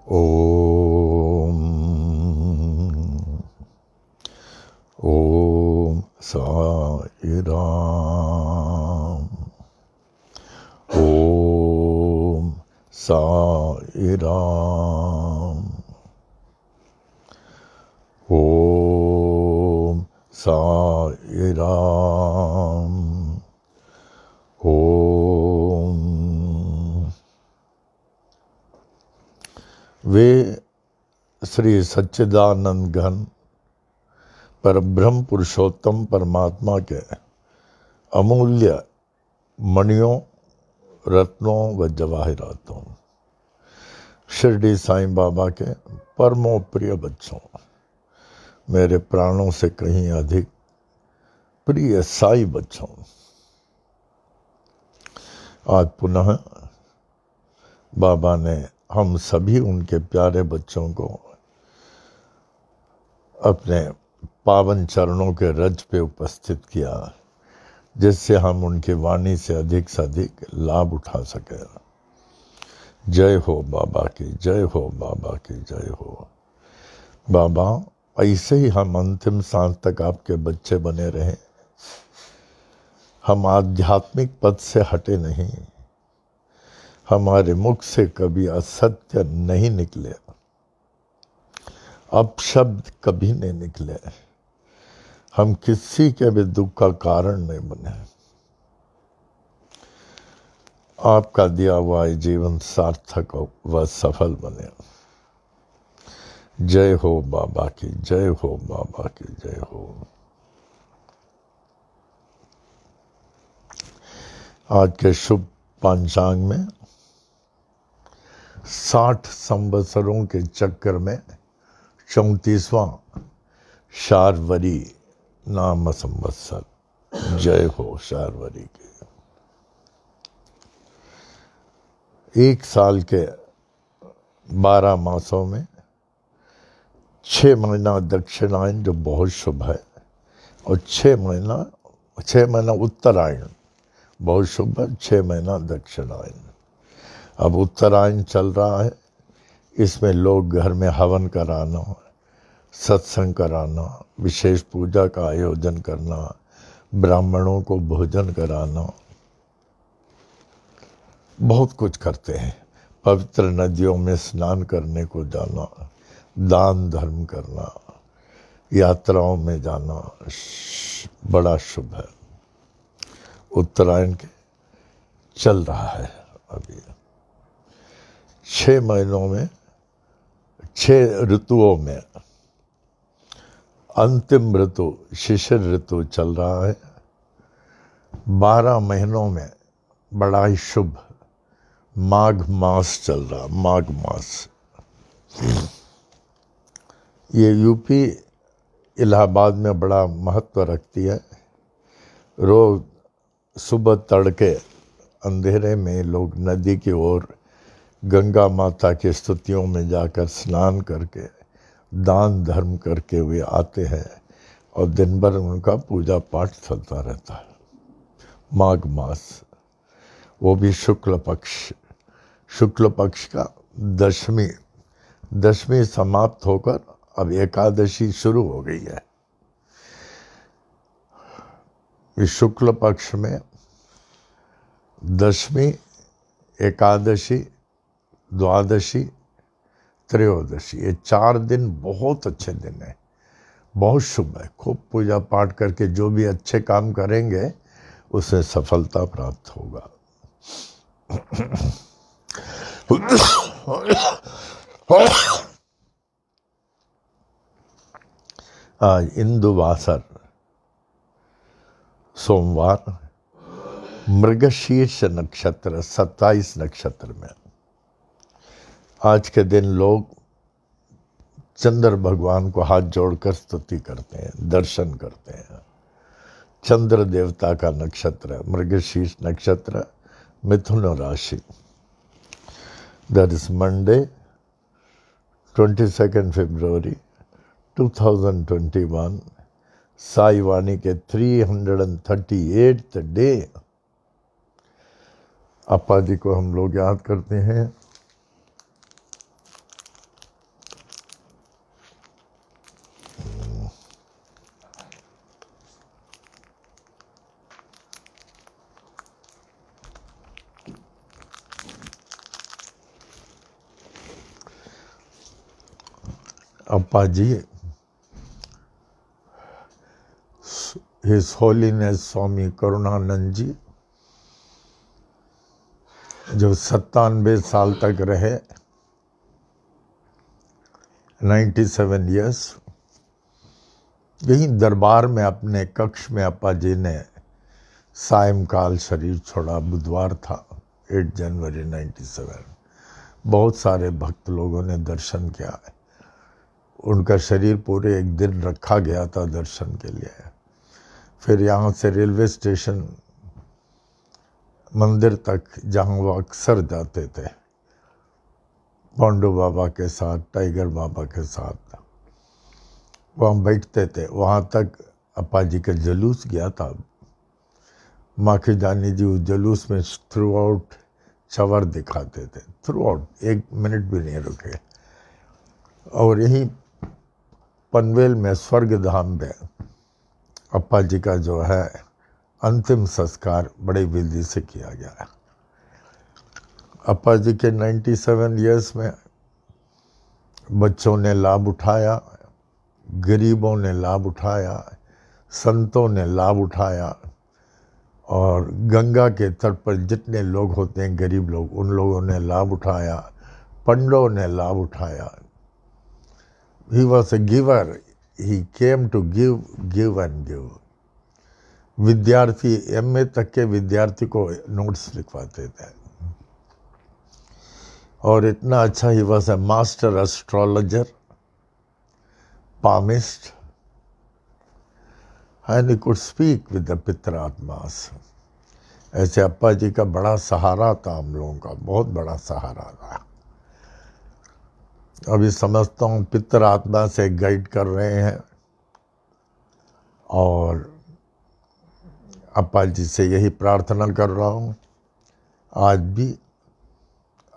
ओम ओम साई राम। ओम साई राम। ओम साई राम। ओम। वे श्री सच्चिदानंद घन परब्रह्म पुरुषोत्तम परमात्मा के अमूल्य मणियों, रत्नों व जवाहरातों, शिरडी साईं बाबा के परमो प्रिय बच्चों, मेरे प्राणों से कहीं अधिक प्रिय साई बच्चों, आज पुनः बाबा ने हम सभी उनके प्यारे बच्चों को अपने पावन चरणों के रज पे उपस्थित किया, जिससे हम उनकी वाणी से अधिक लाभ उठा सके। जय हो बाबा की, जय हो बाबा की, जय हो बाबा। ऐसे ही हम अंतिम सांस तक आपके बच्चे बने रहें। हम आध्यात्मिक पद से हटे नहीं, हमारे मुख से कभी असत्य नहीं निकले, अपशब्द कभी नहीं निकले, हम किसी के भी दुख का कारण नहीं बने। आपका दिया हुआ जीवन सार्थक व सफल बने। जय हो बाबा की, जय हो बाबा की, जय हो। आज के शुभ पंचांग में 60 संवत्सरों के चक्कर में 34वां शार्वरी नाम संवत्सर। जय हो शार्वरी की। एक साल के 12 मासों में 6 महीना दक्षिणायन जो बहुत शुभ है, और 6 महीना उत्तरायण बहुत शुभ है, 6 महीना दक्षिणायन। अब उत्तरायण चल रहा है, इसमें लोग घर में हवन कराना, सत्संग कराना, विशेष पूजा का आयोजन करना, ब्राह्मणों को भोजन कराना, बहुत कुछ करते हैं। पवित्र नदियों में स्नान करने को जाना, दान धर्म करना, यात्राओं में जाना बड़ा शुभ है। उत्तरायण के चल रहा है अभी। 6 महीनों में 6 ऋतुओं में अंतिम ऋतु शिशिर ऋतु चल रहा है। 12 महीनों में बड़ा ही शुभ माघ मास चल रहा, माघ मास। ये यूपी इलाहाबाद में बड़ा महत्व रखती है। रोज सुबह तड़के अंधेरे में लोग नदी की ओर गंगा माता की स्तुतियों में जाकर स्नान करके दान धर्म करके वे आते हैं, और दिन भर उनका पूजा पाठ चलता रहता है। माघ मास वो भी शुक्ल पक्ष का दशमी समाप्त होकर अब एकादशी शुरू हो गई है। इस शुक्ल पक्ष में दशमी, एकादशी, द्वादशी, त्रयोदशी, ये 4 दिन बहुत अच्छे दिन हैं, बहुत शुभ है। खूब पूजा पाठ करके जो भी अच्छे काम करेंगे उसे सफलता प्राप्त होगा। आज इंदुवासर सोमवार, मृगशीर्ष नक्षत्र 27 नक्षत्र में आज के दिन लोग चंद्र भगवान को हाथ जोड़कर स्तुति करते हैं, दर्शन करते हैं। चंद्र देवता का नक्षत्र मृगशीर्ष नक्षत्र, मिथुन राशि। दैट इज मंडे 22 फरवरी 2021, साई वाणी के 338th डे। अप्पा जी को हम लोग याद करते हैं। अप्पा जी, हिज होलीनेस स्वामी करुणानंद जी, जो 97 साल तक रहे, 97 ईयर्स, यही दरबार में अपने कक्ष में अप्पा जी ने सायंकाल शरीर छोड़ा। बुधवार था, 8 जनवरी 97। बहुत सारे भक्त लोगों ने दर्शन किया। उनका शरीर पूरे एक दिन रखा गया था दर्शन के लिए। फिर यहाँ से रेलवे स्टेशन मंदिर तक, जहाँ वो अक्सर जाते थे पांडू बाबा के साथ, टाइगर बाबा के साथ, वहाँ बैठते थे, वहाँ तक अप्पा जी का जुलूस गया था। माखी जानी जी उस जुलूस में थ्रू आउट चवर दिखाते थे, थ्रू आउट, 1 मिनट भी नहीं रुके। और यही पनवेल में स्वर्ग धाम में अप्पा जी का जो है अंतिम संस्कार बड़े विधि से किया गया। अप्पा जी के 97 ईयर्स में बच्चों ने लाभ उठाया, गरीबों ने लाभ उठाया, संतों ने लाभ उठाया, और गंगा के तट पर जितने लोग होते हैं गरीब लोग, उन लोगों ने लाभ उठाया, पंडों ने लाभ उठाया। He was a giver. He came to give and give. विद्यार्थी, MA तक के विद्यार्थी को नोट्स लिखवाते थे। और इतना अच्छा, he was a master astrologer, palmist, and he could speak with the पितरात्मास। ऐसे अप्पा जी का बड़ा सहारा था, हम लोगों का बहुत बड़ा सहारा था। अभी समझता हूँ पितर आत्मा से गाइड कर रहे हैं, और अप्पा जी से यही प्रार्थना कर रहा हूँ आज भी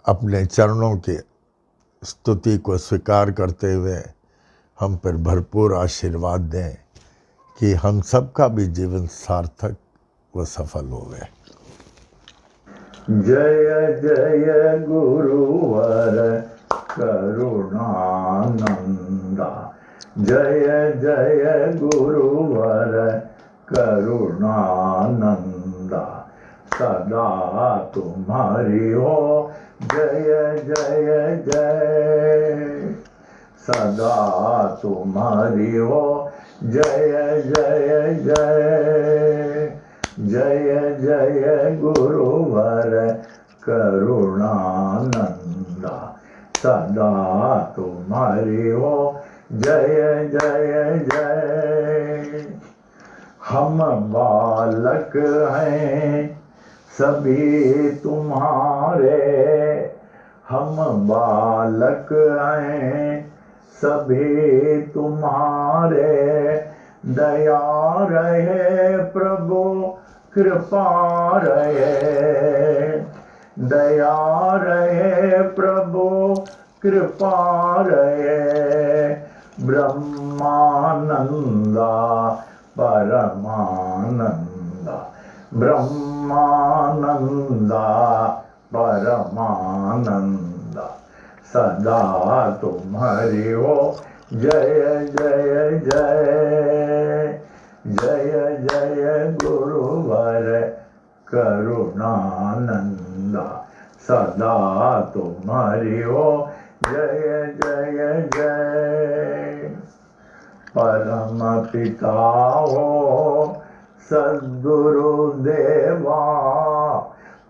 अपने चरणों के स्तुति को स्वीकार करते हुए हम पर भरपूर आशीर्वाद दें कि हम सबका भी जीवन सार्थक व सफल होवे। जय जय गुरुवर करुणानंदा, जय जय गुरुवर करुणानंदा, सदा तुम्हारी हो जय जय जय, सदा तुम्हारी हो जय जय जय, जय जय गुरुवर करुणानंदा, सदा तुम्हारी हो जय जय जय। हम बालक हैं सभी तुम्हारे, हम बालक हैं सभी तुम्हारे, दया रहे प्रभु कृपा रहे, दया रहे प्रभु कृपा रहे, ब्रह्मानंदा परमानंदा, ब्रह्मानंदा परमानंदा, सदा तुम्हारी हो जय जय जय, जय जय गुरुवर करुणानंदा, सदा तुम्हारी हो जय जय जय। परम पिता हो सद्गुरु देवा,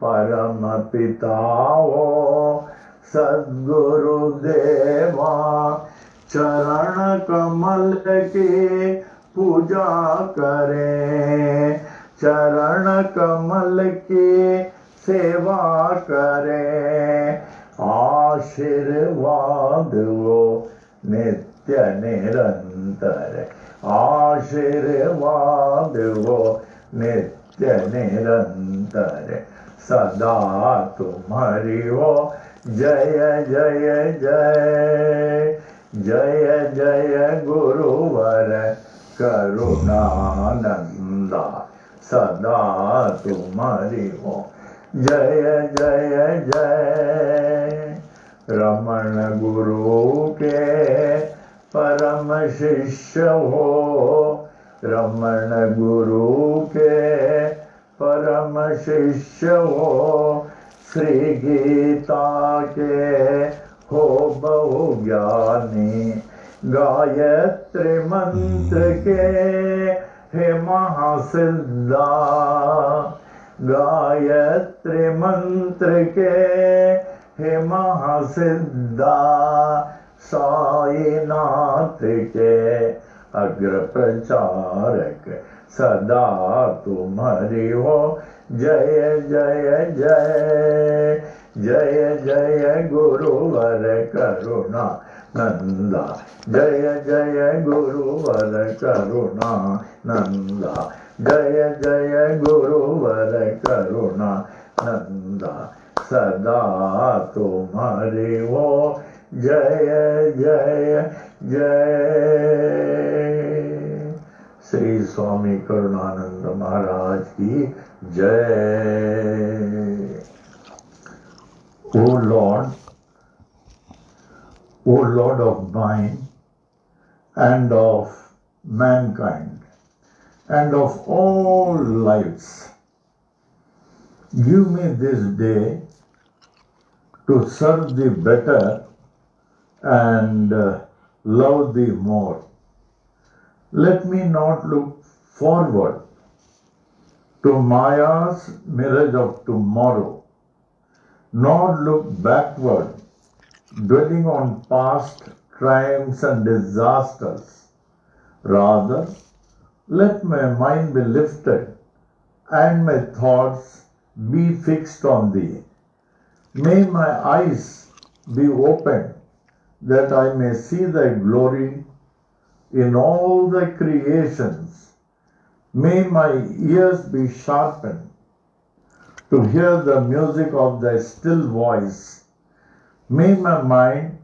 परम पिता हो सद्गुरु देवा, चरण कमल की पूजा करें, चरण कमल की सेवा करें, आशीर्वाद वो नित्य निरंतर, आशीर्वाद वो नित्य निरंतर, सदा तुम्हारी हो जय जय जय, जय जय गुरुवर करुणानंदा, सदा तुम्हारी हो जय जय जय। रमण गुरु के परम शिष्य हो, रमण गुरु के परम शिष्य हो, श्री गीता के हो बहु ज्ञानी, गायत्री मंत्र के हे महासिद्धा, गायत्री मंत्र के हे महासिद्धा, साईनाथ के अग्र प्रचारक, सदा तुम्हारी हो जय जय जय, जय जय गुरुवर करुणा नंदा, जय जय गुरुवर करुणा नंदा, जय जय गुरुवर करुणा नंदा, सदा तुम्हारी हो जय जय जय। श्री स्वामी करुणानंद महाराज की जय। O Lord, O Lord of mine and of mankind and of all lives, give me this day to serve thee better and love thee more. Let me not look forward to Maya's mirage of tomorrow, nor look backward, dwelling on past triumphs and disasters. Rather, let my mind be lifted and my thoughts be fixed on thee. May my eyes be opened that I may see thy glory in all thy creations. May my ears be sharpened to hear the music of thy still voice. May my mind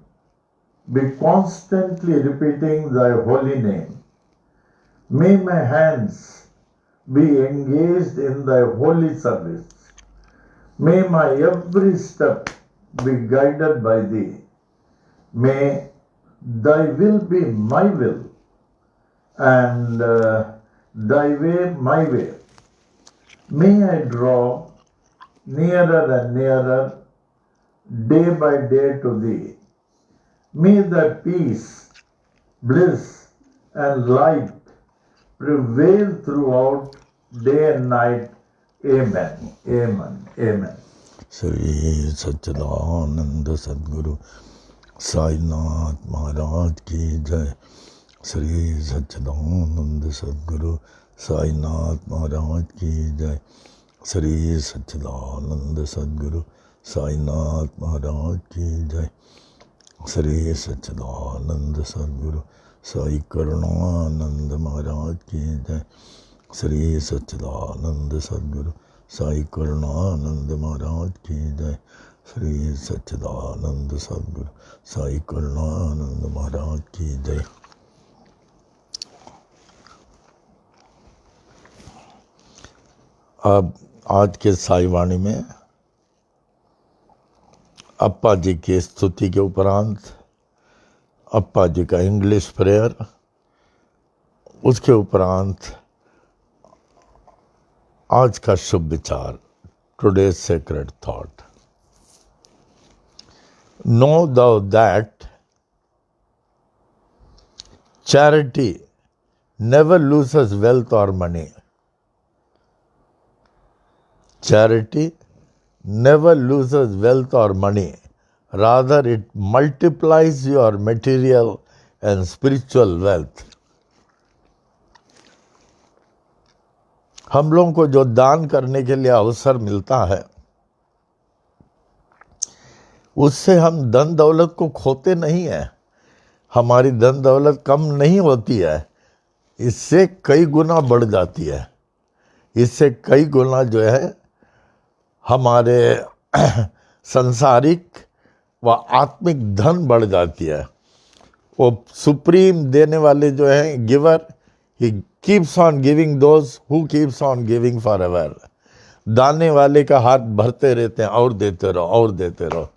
be constantly repeating thy holy name. May my hands be engaged in thy holy service. May my every step be guided by thee. May thy will be my will and thy way my way. May I draw nearer and nearer day by day to thee. May thy peace, bliss and light prevail throughout day and night. Amen. Amen. Amen. Shri सच्चिदानंद सद्गुरु साईनाथ महाराज की जय। श्री सच्चिदानंद सद्गुरु साईनाथ महाराज की जय। श्री सच्चिदानंद सद्गुरु साईनाथ महाराज की जय। श्री सच्चिदानंद सद्गुरु साई करुणानंद महाराज की जय। श्री सच्चिदानंद सद्गुरु साई करुणानंद महाराज की जय। श्री सच्चिदानंद सद्गुरु साई करुणानंद महाराज की जय। अब आज के साई वाणी में अप्पा जी की स्तुति के उपरांत अप्पा जी का इंग्लिश प्रेयर, उसके उपरांत आज का शुभ विचार, today's sacred thought. Know thou that charity never loses wealth or money. Charity never loses wealth or money. Rather, it multiplies your material and spiritual wealth. हम लोगों को जो दान करने के लिए अवसर मिलता है, उससे हम धन दौलत को खोते नहीं हैं। हमारी धन दौलत कम नहीं होती है, इससे कई गुना बढ़ जाती है। इससे कई गुना जो है हमारे सांसारिक व आत्मिक धन बढ़ जाती है। वो सुप्रीम देने वाले जो हैं, giver, he keeps on giving those who keeps on giving for ever. दाने वाले का हाथ भरते रहते हैं, और देते रहो और देते रहो।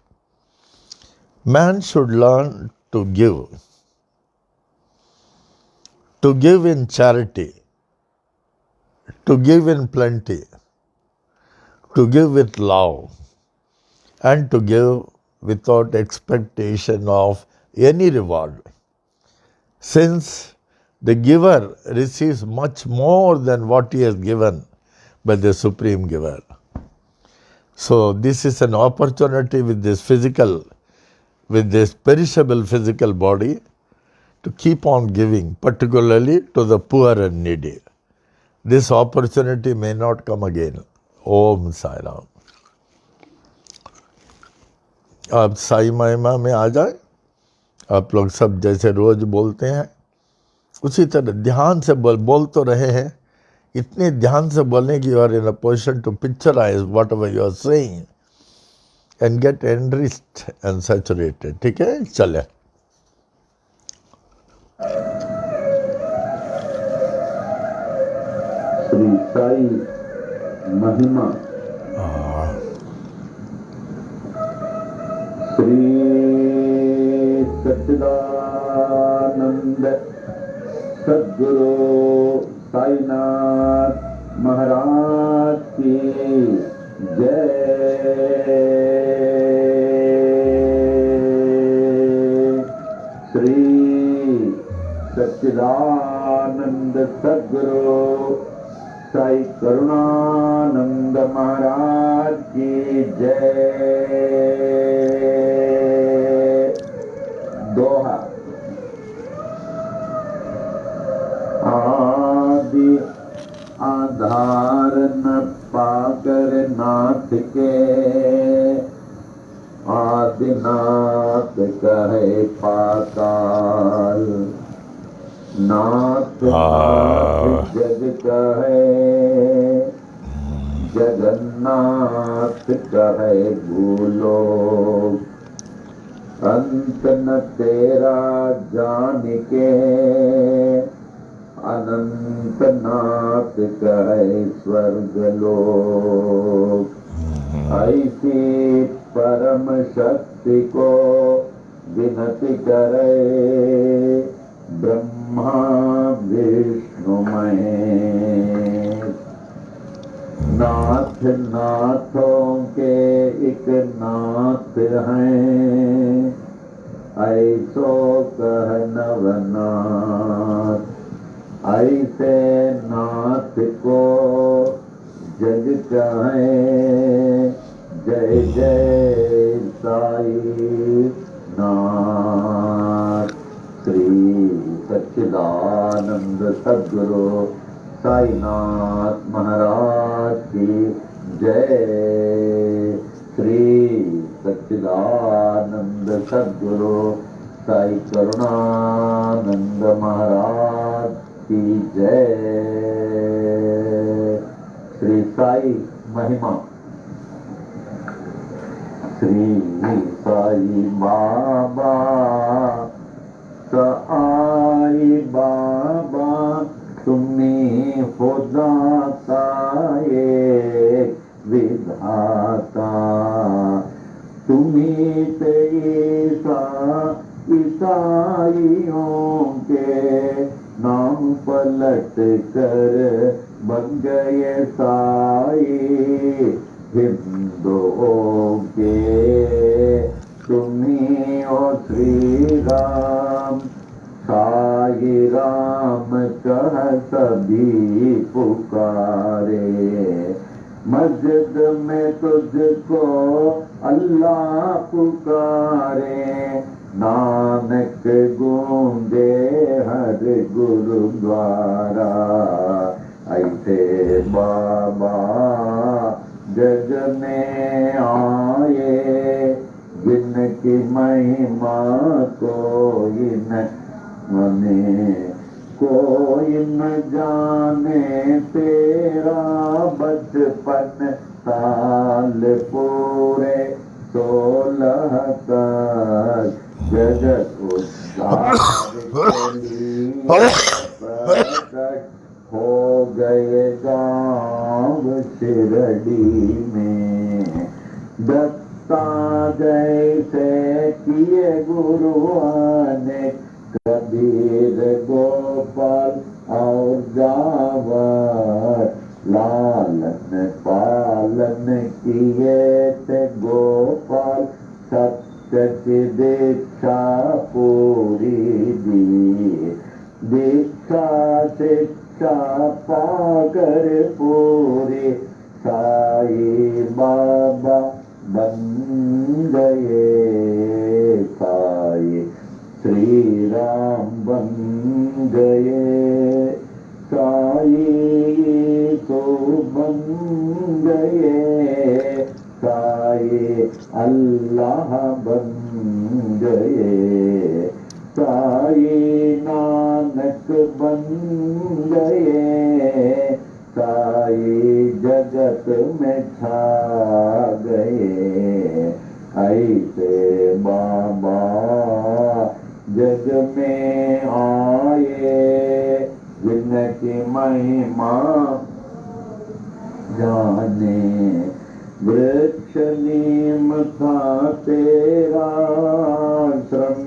Man should learn to give in charity, to give in plenty, to give with love, and to give without expectation of any reward. Since the giver receives much more than what he has given by the Supreme Giver. So this is an opportunity with this perishable physical body to keep on giving, particularly to the poor and needy. This opportunity may not come again. Om Sai Ram. आप साई महिमा में आ जाए। आप लोग सब जैसे रोज बोलते हैं उसी तरह ध्यान से बोल तो रहे हैं। इतने ध्यान से बोलने की, you are in a position to picturise whatever you are saying and get enriched and saturated. ठीक है, चले। श्री साई महिमा। श्री सच्चिदानंद सद्गुरु साईनाथ महाराज की जय। श्री सच्चिदानंद सद्गुरु साई करुणानंद महाराज की जय। दोहा। आदि आधार न पाकर नाथ के, आदिनाथ कहे पाताल। नाथ नाथ जग कहे, जगन्नाथ कहे भूलोक। अंत न तेरा जान के, अनंत नाथ कहे स्वर्गलोक। ऐसी परम शक्ति को विनती करे, ब्रह्मा विष्णु महेश। नाथ नाथों के एक नाथ हैं, ऐसो कह नवनाथ। ऐसे नाथ को जग कहे, जय जय साई नाथ। श्री सच्चिदानंद सद्गुरु साईनाथ महाराज की जय। श्री सच्चिदानंद सद्गुरु साई करुणानंद महाराज की जय। साई महिमा। श्री साई बाबा साई बाबा तुम्ही खुदाता एक विधाता, तुम्ही ते ईसाइयों के नाम पलट कर बन गए साई हिंदुओं के। तुम्ही ओ श्री राम साई राम कह सभी पुकारे, मस्जिद में तुझको अल्लाह पुकारे, नानक गूंजे हर गुरुद्वारा। ऐसे बाबा जग में आए, जिनकी महिमा कोई न मने, कोई न जाने। तेरा बचपन साल पूरे 16 तक, जगत उद्धार के लिए प्रकट हो गए गाँव शिरडी में। दत्ता जैसे किए गुरुआं ने, कबीर गोपाल और जावर, लालन पालन किए थे गोपाल, सत्य की दीक्षा पूरी दी। दीक्षा शिक्षा पाकर पूरी, साई बाबा बन गए साई श्री राम बन गए, साई तो बन गए, साई अल्लाह बन गए, साई नानक बन गए, साई जगत में छा गए। ऐसे बाबा जग में आए, जिनकी महिमा जाने। वृक्ष नीम था तेरा आश्रम,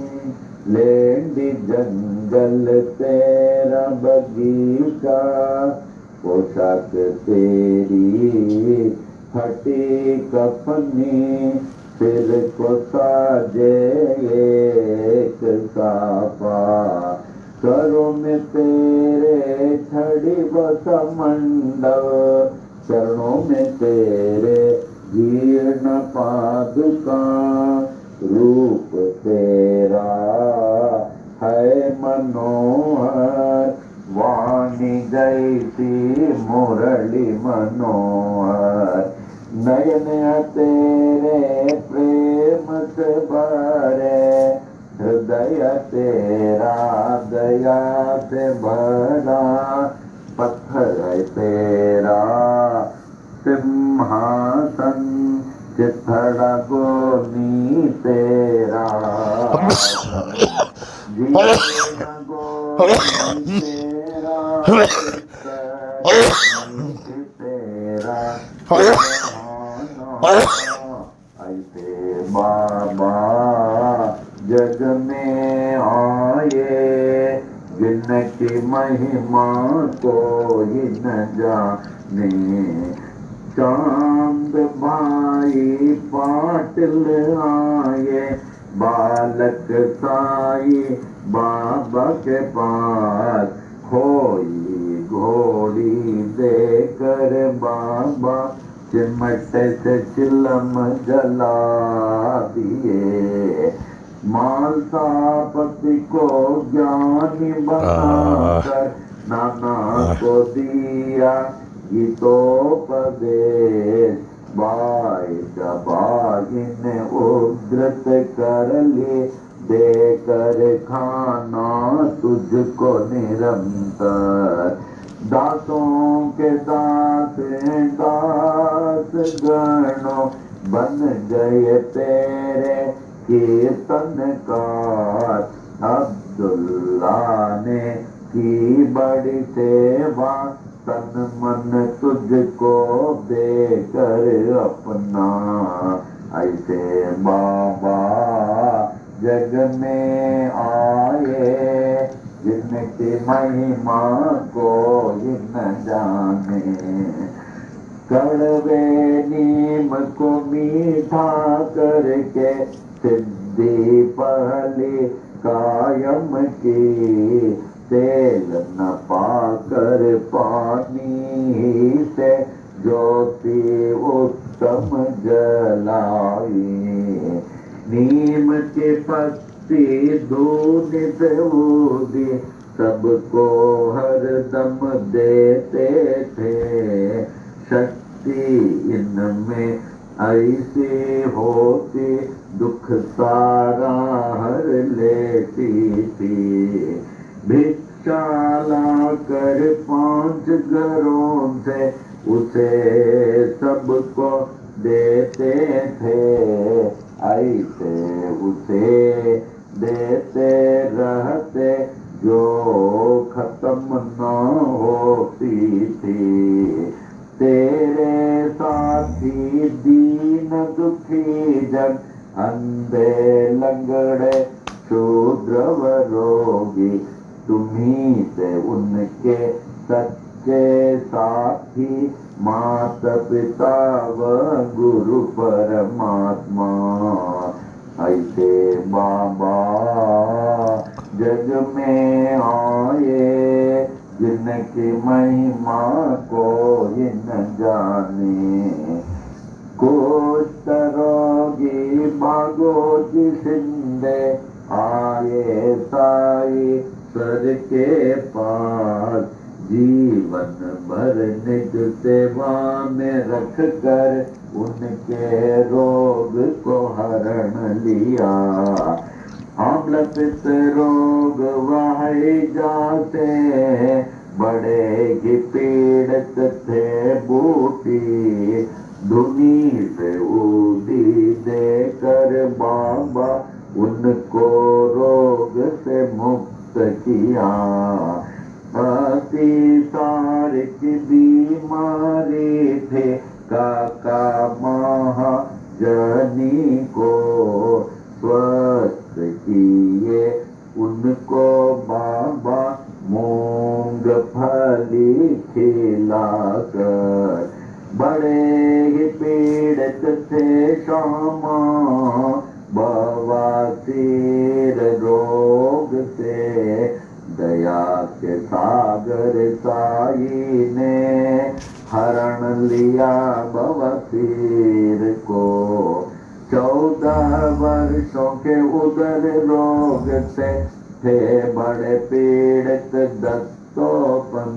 लेंडी जंगल तेरा बगीचा, पोशाक तेरी फटी कफनी, सिर को साजे एक साफा। करों में तेरे छड़ी बसा मंडल, चरणों में तेरे जीर्ण पादुका। रूप तेरा है मनोहर, वाणी जैसी मुरली मनोहर। नयन तेरे प्रेम से भरे, हृदय तेरा दया से भरा। पत्थर है तेरा सिंहासन, चिथड़ा गोनी तेरा। जीवन गोनी तेरा, तेरा ऐसे बाबा जग में आए, जिनकी महिमा कोई न जाने। चांद भाई पाटिल आए, बालक साई बाबा के पास। खोई घोड़ी देकर बाबा, चिमट से चिलम जला दिए। मालसापति को ज्ञानी बनाकर, नाना को दिया गीतोपदेश। बाई दबाई ने उद्धृत कर ली, देकर खाना तुझको निरंतर। दांतों के दांत गणों बन गए तेरे कीर्तनकार। अब्दुल्ला ने की बड़ी सेवा, तन मन तुझको देकर अपना। ऐसे बाबा जग में आए, जिनकी महिमा कोई न जाने। कड़वे नीम को मीठा करके सिद्धि पहले कायम की। तेल न पाकर पानी से ज्योति उत्तम जलाई। नीम के पत्ती दूनी से ऊदी, सबको हरदम देते थे। शक्ति इनमें ऐसी होती, दुख सारा हर लेती थी। भिक्षा लाकर 5 घरों से उसे सबको देते थे। ऐसे उसे देते रहते, जो खत्म न होती थी। तेरे साथी दीन दुखी जन, अंधे लंगड़े शूद्र व रोगी, तुम्ही से उनके सच्चे साथी। माता पिता व गुरु परमात्मा। ऐसे बाबा जग में आए, जिनकी महिमा कोई न जाने। कुष्ठ रोगी भागोजी सिंधे, आए साई सर के पास। जीवन भर निज सेवा में रख कर, उनके रोग को हरण लिया। आम्ल पित्त रोग वह जाते, बड़े ही पीड़ित थे बूटी। धुनी से ऊदी देकर बाबा, उनको रोग से मुक्त किया। अति सारी की बीमारी थे, काका महाजनी को स्वस्थ किए। उनको बाबा मूंगफली खिलाकर। बड़े ही पीड़ित थे श्यामा, बवासीर रोग से। दया के सागर साई ने हरण लिया बवासीर को। 14 वर्षों के उदर रोग से थे बड़े पीड़ित दत्तोपन।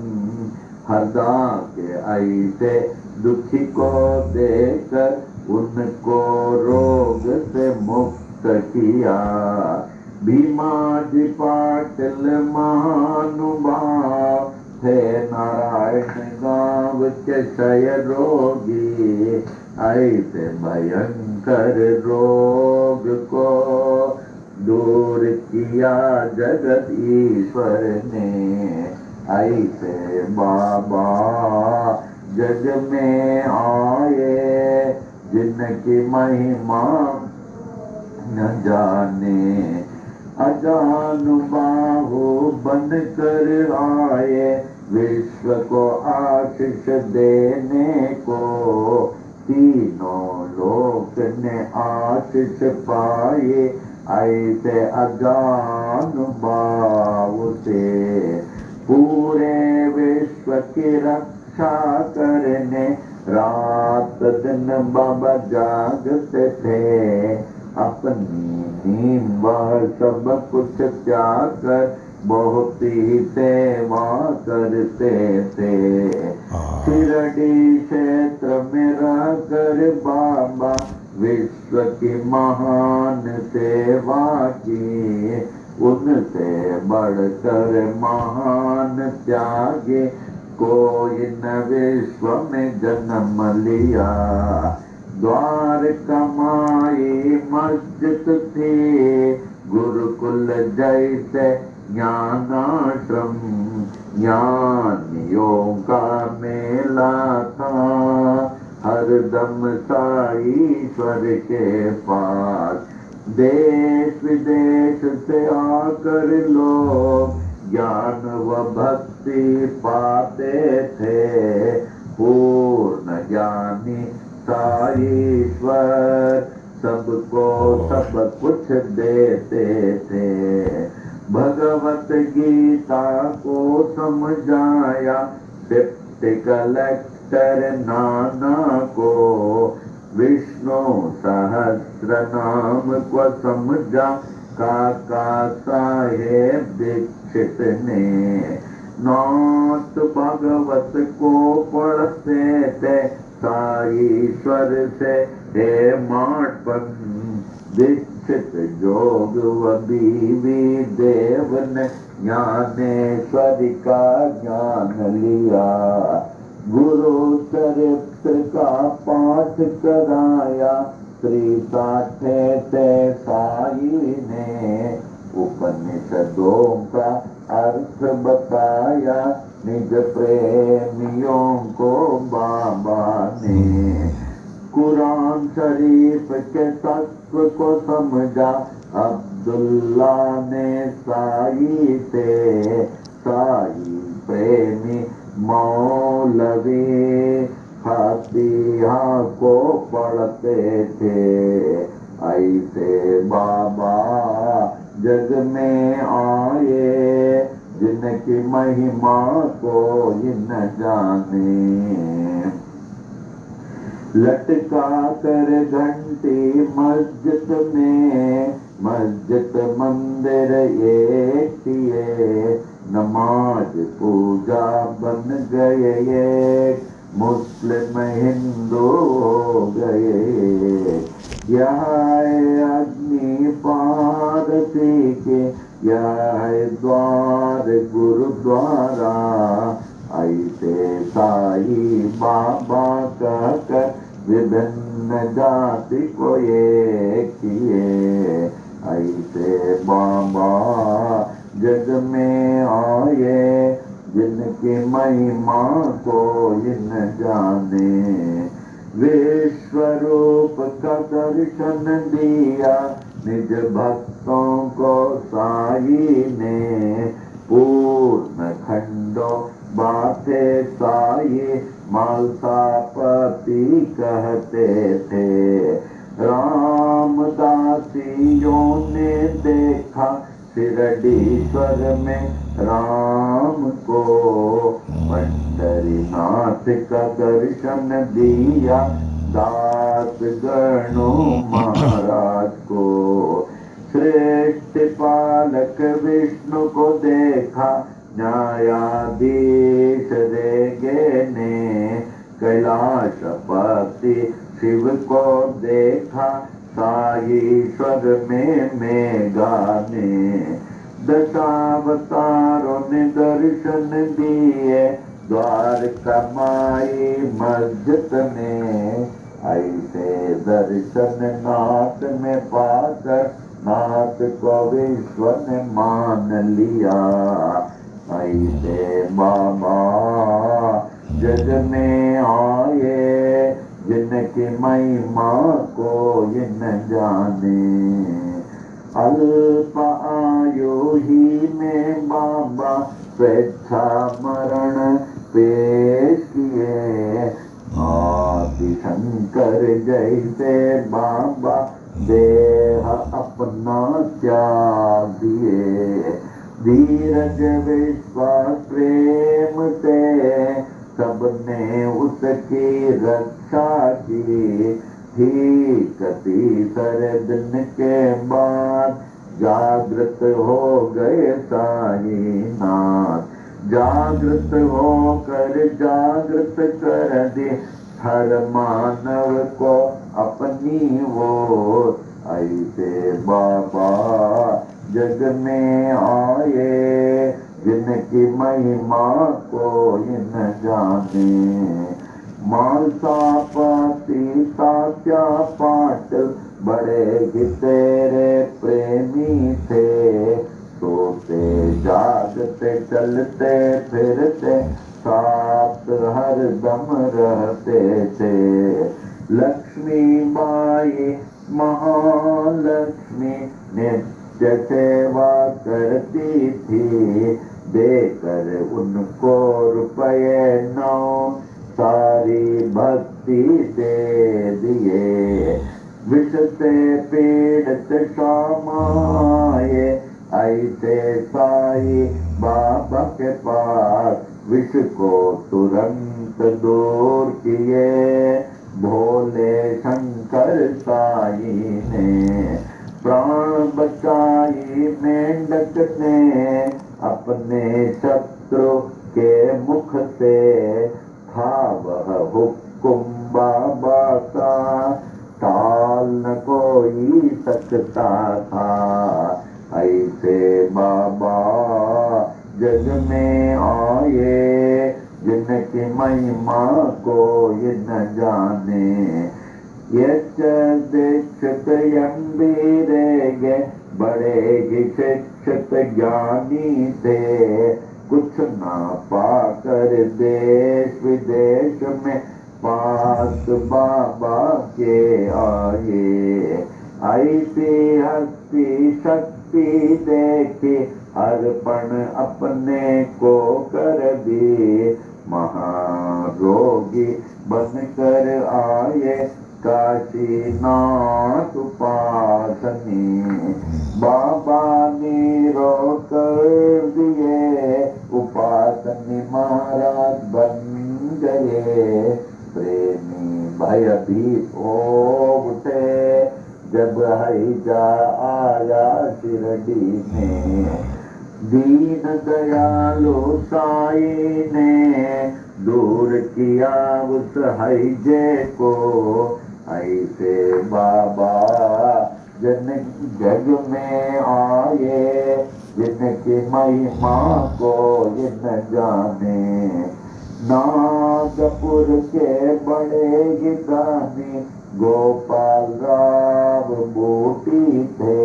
हरदा के ऐसे दुखी को देकर, उनको रोग से मुक्त किया। भीमाजी पाटिल महानुभाव थे, नारायण गांव के क्षय रोगी। ऐसे भयंकर रोग को दूर किया जगत ईश्वर ने। ऐसे बाबा जग में आए, जिनकी महिमा न जाने। अजानुबाहु बन कर आए, विश्व को आशीष देने को। तीनों लोक ने आशीष पाए, ऐसे अजानुबाहु से। पूरे विश्व की रक्षा करने, रात दिन बाबा जागते थे। अपनी नींद वह सब कुछ त्याग कर, बहुत ही सेवा करते थे। शिरडी क्षेत्र में रहकर बाबा, विश्व की महान सेवा की। उनसे बढ़कर महान त्यागी कोई न विश्व में जन्म लिया। द्वार कमाई मस्जिद थी, गुरुकुल जैसे ज्ञानाश्रम, ज्ञानियों का मेला था हरदम साईश्वर के पास। देश विदेश से आकर लोग ज्ञान व भक्ति पाते थे, पूर्ण ज्ञानी साईश्वर सबको सब कुछ देते थे। भगवत गीता को समझाया डिप्टी कलेक्टर नाना को, विष्णु सहस्र नाम को समझा काका साहेब दीक्षित ने। नाथ भगवत को पढ़ते थे साईश्वर से हे माटपन। दीक्षित जोग व बीवी देव ने ज्ञानेश्वरी का ज्ञान लिया। गुरु चरित्र का पाठ कराया श्री साठे से साई ने। उपनिषदों का अर्थ बताया निज प्रेमियों को बाबा ने। कुरान शरीफ के तत्व को समझा अब्दुल्ला ने साई से। साई प्रेमी मौलवी फातिहा को पढ़ते थे। ऐसे बाबा जग में आए जिनकी महिमा को न जाने। लटका कर घंटी मस्जिद में, मस्जिद मंदिर एक किए। नमाज पूजा बन गए एक, मुस्लिम हिंदू हो गए। यह अग्नि पारसी के, यह द्वार गुरुद्वारा। ऐसे साई बाबा कहकर विभिन्न जाति को एक किए। ऐसे बाबा जग में आए जिनकी महिमा को न जाने। विश्व रूप का दर्शन दिया निज भक्तों को साई ने। पूर्ण खंडो बातें साई मालसापति कहते थे। रामदासियों ने देखा शिरडीश्वर में राम को। पंढरीनाथ का दर्शन दिया दास गणो महाराज को। श्रेष्ठ पालक विष्णु को देखा न्यायाधीश रेगे ने। कैलाशपति शिव को देखा साईश्वर में मेघा ने। दशावतारों ने दर्शन दिए द्वारका माई मस्जिद में। ऐसे दर्शन नाथ में पाकर नाथ को विश्व ने मान लिया। ऐसे बाबा जग में आए जिनकी महिमा को न जाने। अल्प आयु ही में बाबा स्वेच्छा मरण पेश किए। आदि शंकर जैसे बाबा देह अपना त्याग दिए। धीरज विश्वास प्रेम से सबने उसकी रक्षा की। ठीक तीसरे दिन के बाद जागृत हो गए साईनाथ। जागृत होकर जागृत कर दे हर मानव को अपनी ओर। ऐसे बाबा जग में आए जिनकी महिमा कोई न जाने। मालसा पाती तात्या पाट बड़े ही तेरे प्रेमी थे। सोते जागते चलते फिरते साथ हर दम रहते थे। लक्ष्मी बाई महालक्ष्मी नित्य सेवा करती थी। देकर उनको रुपये 9 सारी भक्ति दे दिए। विष से पीड़ित शामाए ऐसे साई बाबा के पास। विष को तुरंत दूर किए भोले शंकर साई ने। प्राण बचाई मेंढक ने अपने शत्रु के मुख से। था वह हुक्म बाबा का टाल न कोई सकता था। ऐसे बाबा जग में आए जिनकी महिमा कोई न जाने। यच दीक्षित गंभीरे बड़े ही शिक्षित ज्ञानी थे। कुछ ना पाकर देश विदेश में पास बाबा के आए। ऐसी हस्ती शक्ति देखी अर्पण अपने को कर दी। महारोगी बनकर आए काशीनाथ उपासनी। बाबा ने रोक दिए उपासनी महाराज बन गए। प्रेमी भयभीत हो उठे जब हैजा आया शिरडी में। दीन दयालु साई ने दूर किया उस हैजे को। ऐसे बाबा जन जग में आए जिनकी महिमा को न जाने। नागपुर के बड़े गिदानी गोपाल राव बूटी थे।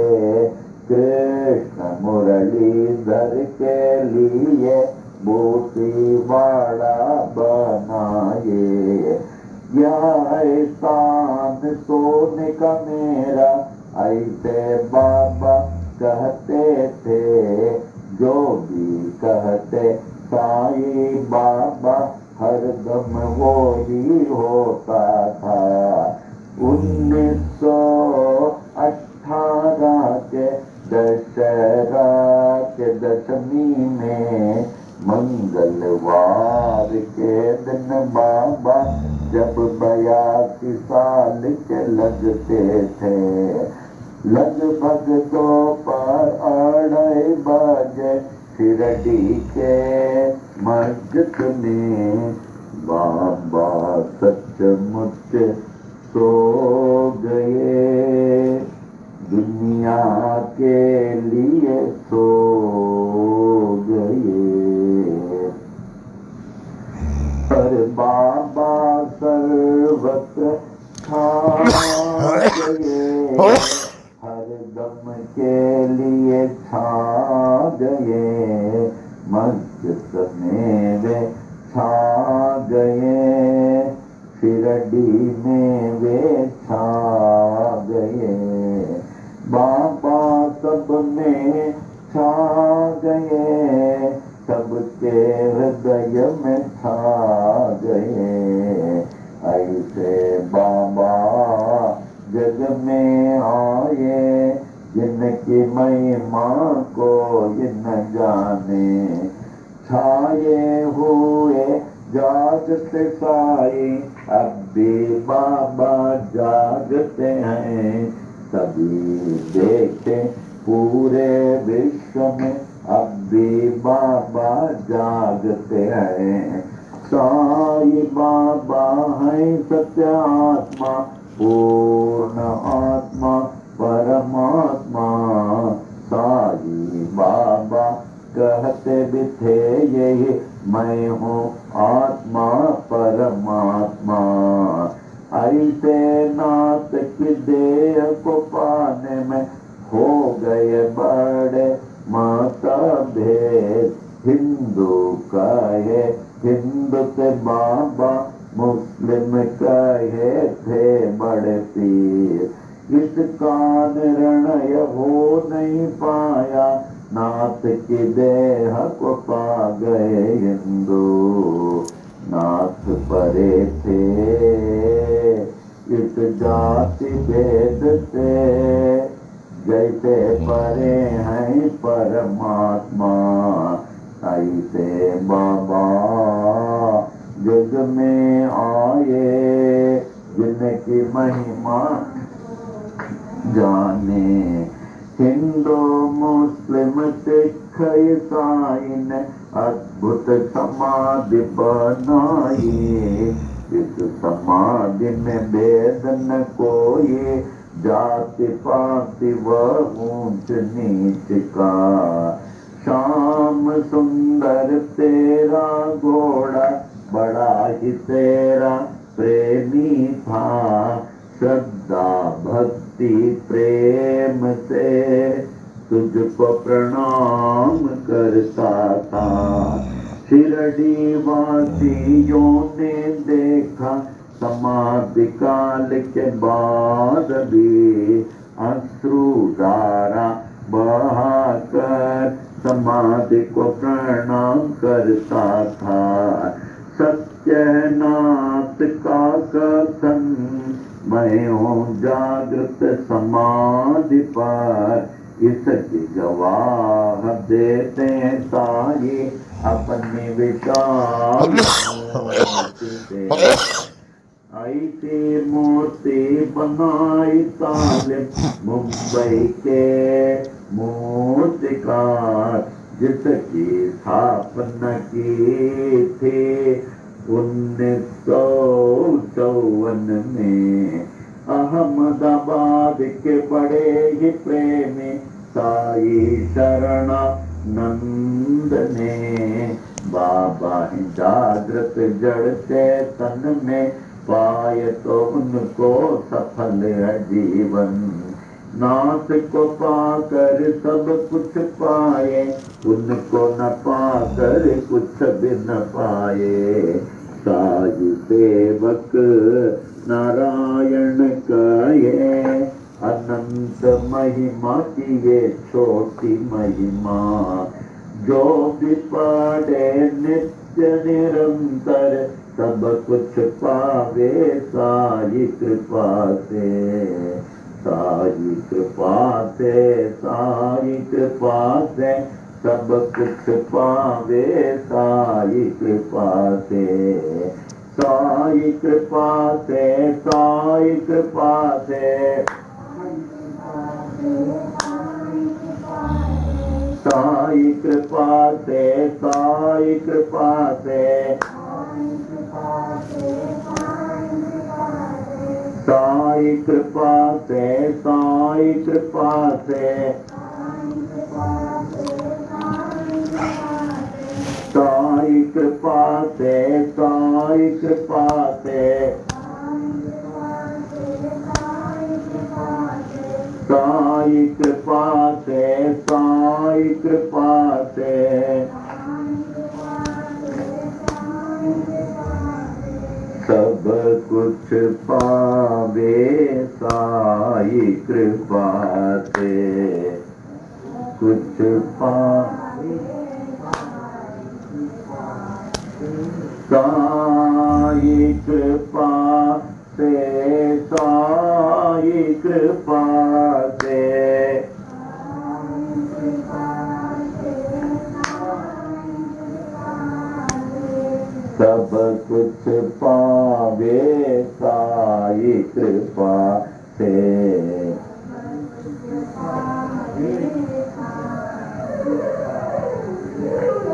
कृष्ण मुरलीधर के लिए बूटी वाड़ा बनाए। यह एहसान सोने का मेरा ऐसे बाबा कहते थे। जो भी कहते साई बाबा हरदम वो ही होता था। 1918 के दशहरा के दशमी में मंगलवार के दिन बाबा जब 82 साल के लगते थे। लगभग दोपहर 2:30 बजे शिरडी के मस्जिद में बाबा सचमुच सो गए। दुनिया के लिए सो गए। पर बाबा सर्वत्र छा गए। हर दम के लिए छा गए। मस्जिद में वे छा गए। शिरडी में वे छा गए। बाबा सब में छा गए। सबके हृदय में छा गए। ऐसे बाबा जग में आए जिनकी महिमा को न जाने। छाए हुए जागते साई अब भी बाबा जागते हैं। सभी देखे पूरे विश्व में अब भी बाबा जागते हैं। साई बाबा है सत्य आत्मा पूर्ण आत्मा परमात्मा। साई बाबा कहते भी मैं हूँ आत्मा परमात्मा। ऐसे नाथ की देह को पाने में हो गए बड़े मतभेद। हिंदू कहे हिंदू से बाबा, मुस्लिम कहे थे बड़े पीर। इसका निर्णय हो नहीं पाया, नाथ की देह को पा गए हिंदू। नाथ परे थे इस जाति भेद से, जैसे परे हैं परमात्मा। ऐसे बाबा जग में आए, जिनकी महिमा जाने। हिंदू मुस्लिम सिख ईसाई ने अद्भुत समाधि बनाई। इस समाधि में भेद न कोई, जाति पाति व ऊंच नीच का। श्याम सुंदर तेरा घोड़ा, बड़ा ही तेरा प्रेमी था। श्रद्धा भक्ति प्रेम से तुझको प्रणाम करता था। शिरडी वासियों ने देखा, समाधि काल के बाद भी अश्रुधारा बहाकर समाधि को प्रणाम करता था। सत्यनाथ का कथन, मैं हूँ जागृत समाधि पर। इसकी गवाह देते साई अपनी विशाल मूर्ति से। ऐसी मूर्ति बनाई तालिब मुंबई के मूर्तिकार, जिसकी स्थापना की थी 1954 में। अहमदाबाद के बड़े ही प्रेमी साई शरणानंद ने, बाबा ही जागृत जड़ चेतन में पाए तो उनको सफल है जीवन। नाथ को पाकर सब कुछ पाए, उनको न पाकर कुछ भी न पाए। साई सेवक नारायण कहे, अनंत महिमा की ये छोटी महिमा। जो भी पढ़े नित्य निरंतर, सब कुछ पावे साई कृपा से। साई कृपा से, साई कृपा से सब कुछ पावे साई कृपा से। साई कृपा से, साई कृपा से, साई कृपा से, साई कृपा से, साई कृपा से, साई कृपा से, साई कृपा से, साई कृपा से, साई कृपा से, साई कृपा से। सब कुछ पावे साई कृपा से, कुछ पावे साई कृपा से, साई कृपा से। सब कुछ पावे साई कृपा से।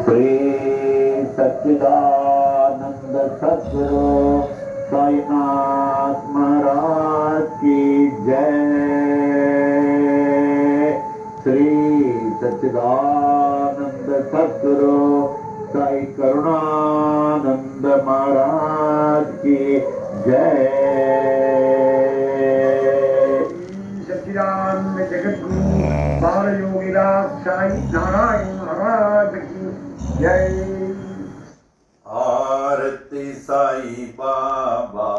श्री सच्चिदानंद सद्गुरु साईनाथ महाराज की जय। श्री सच्चिदानंद सद्गुरु साई करुणानंद महाराज की जय। सच्चिदानंद जगद्गुरु बाल योगीराज साई नारायण महाराज की जय। आरती साई बाबा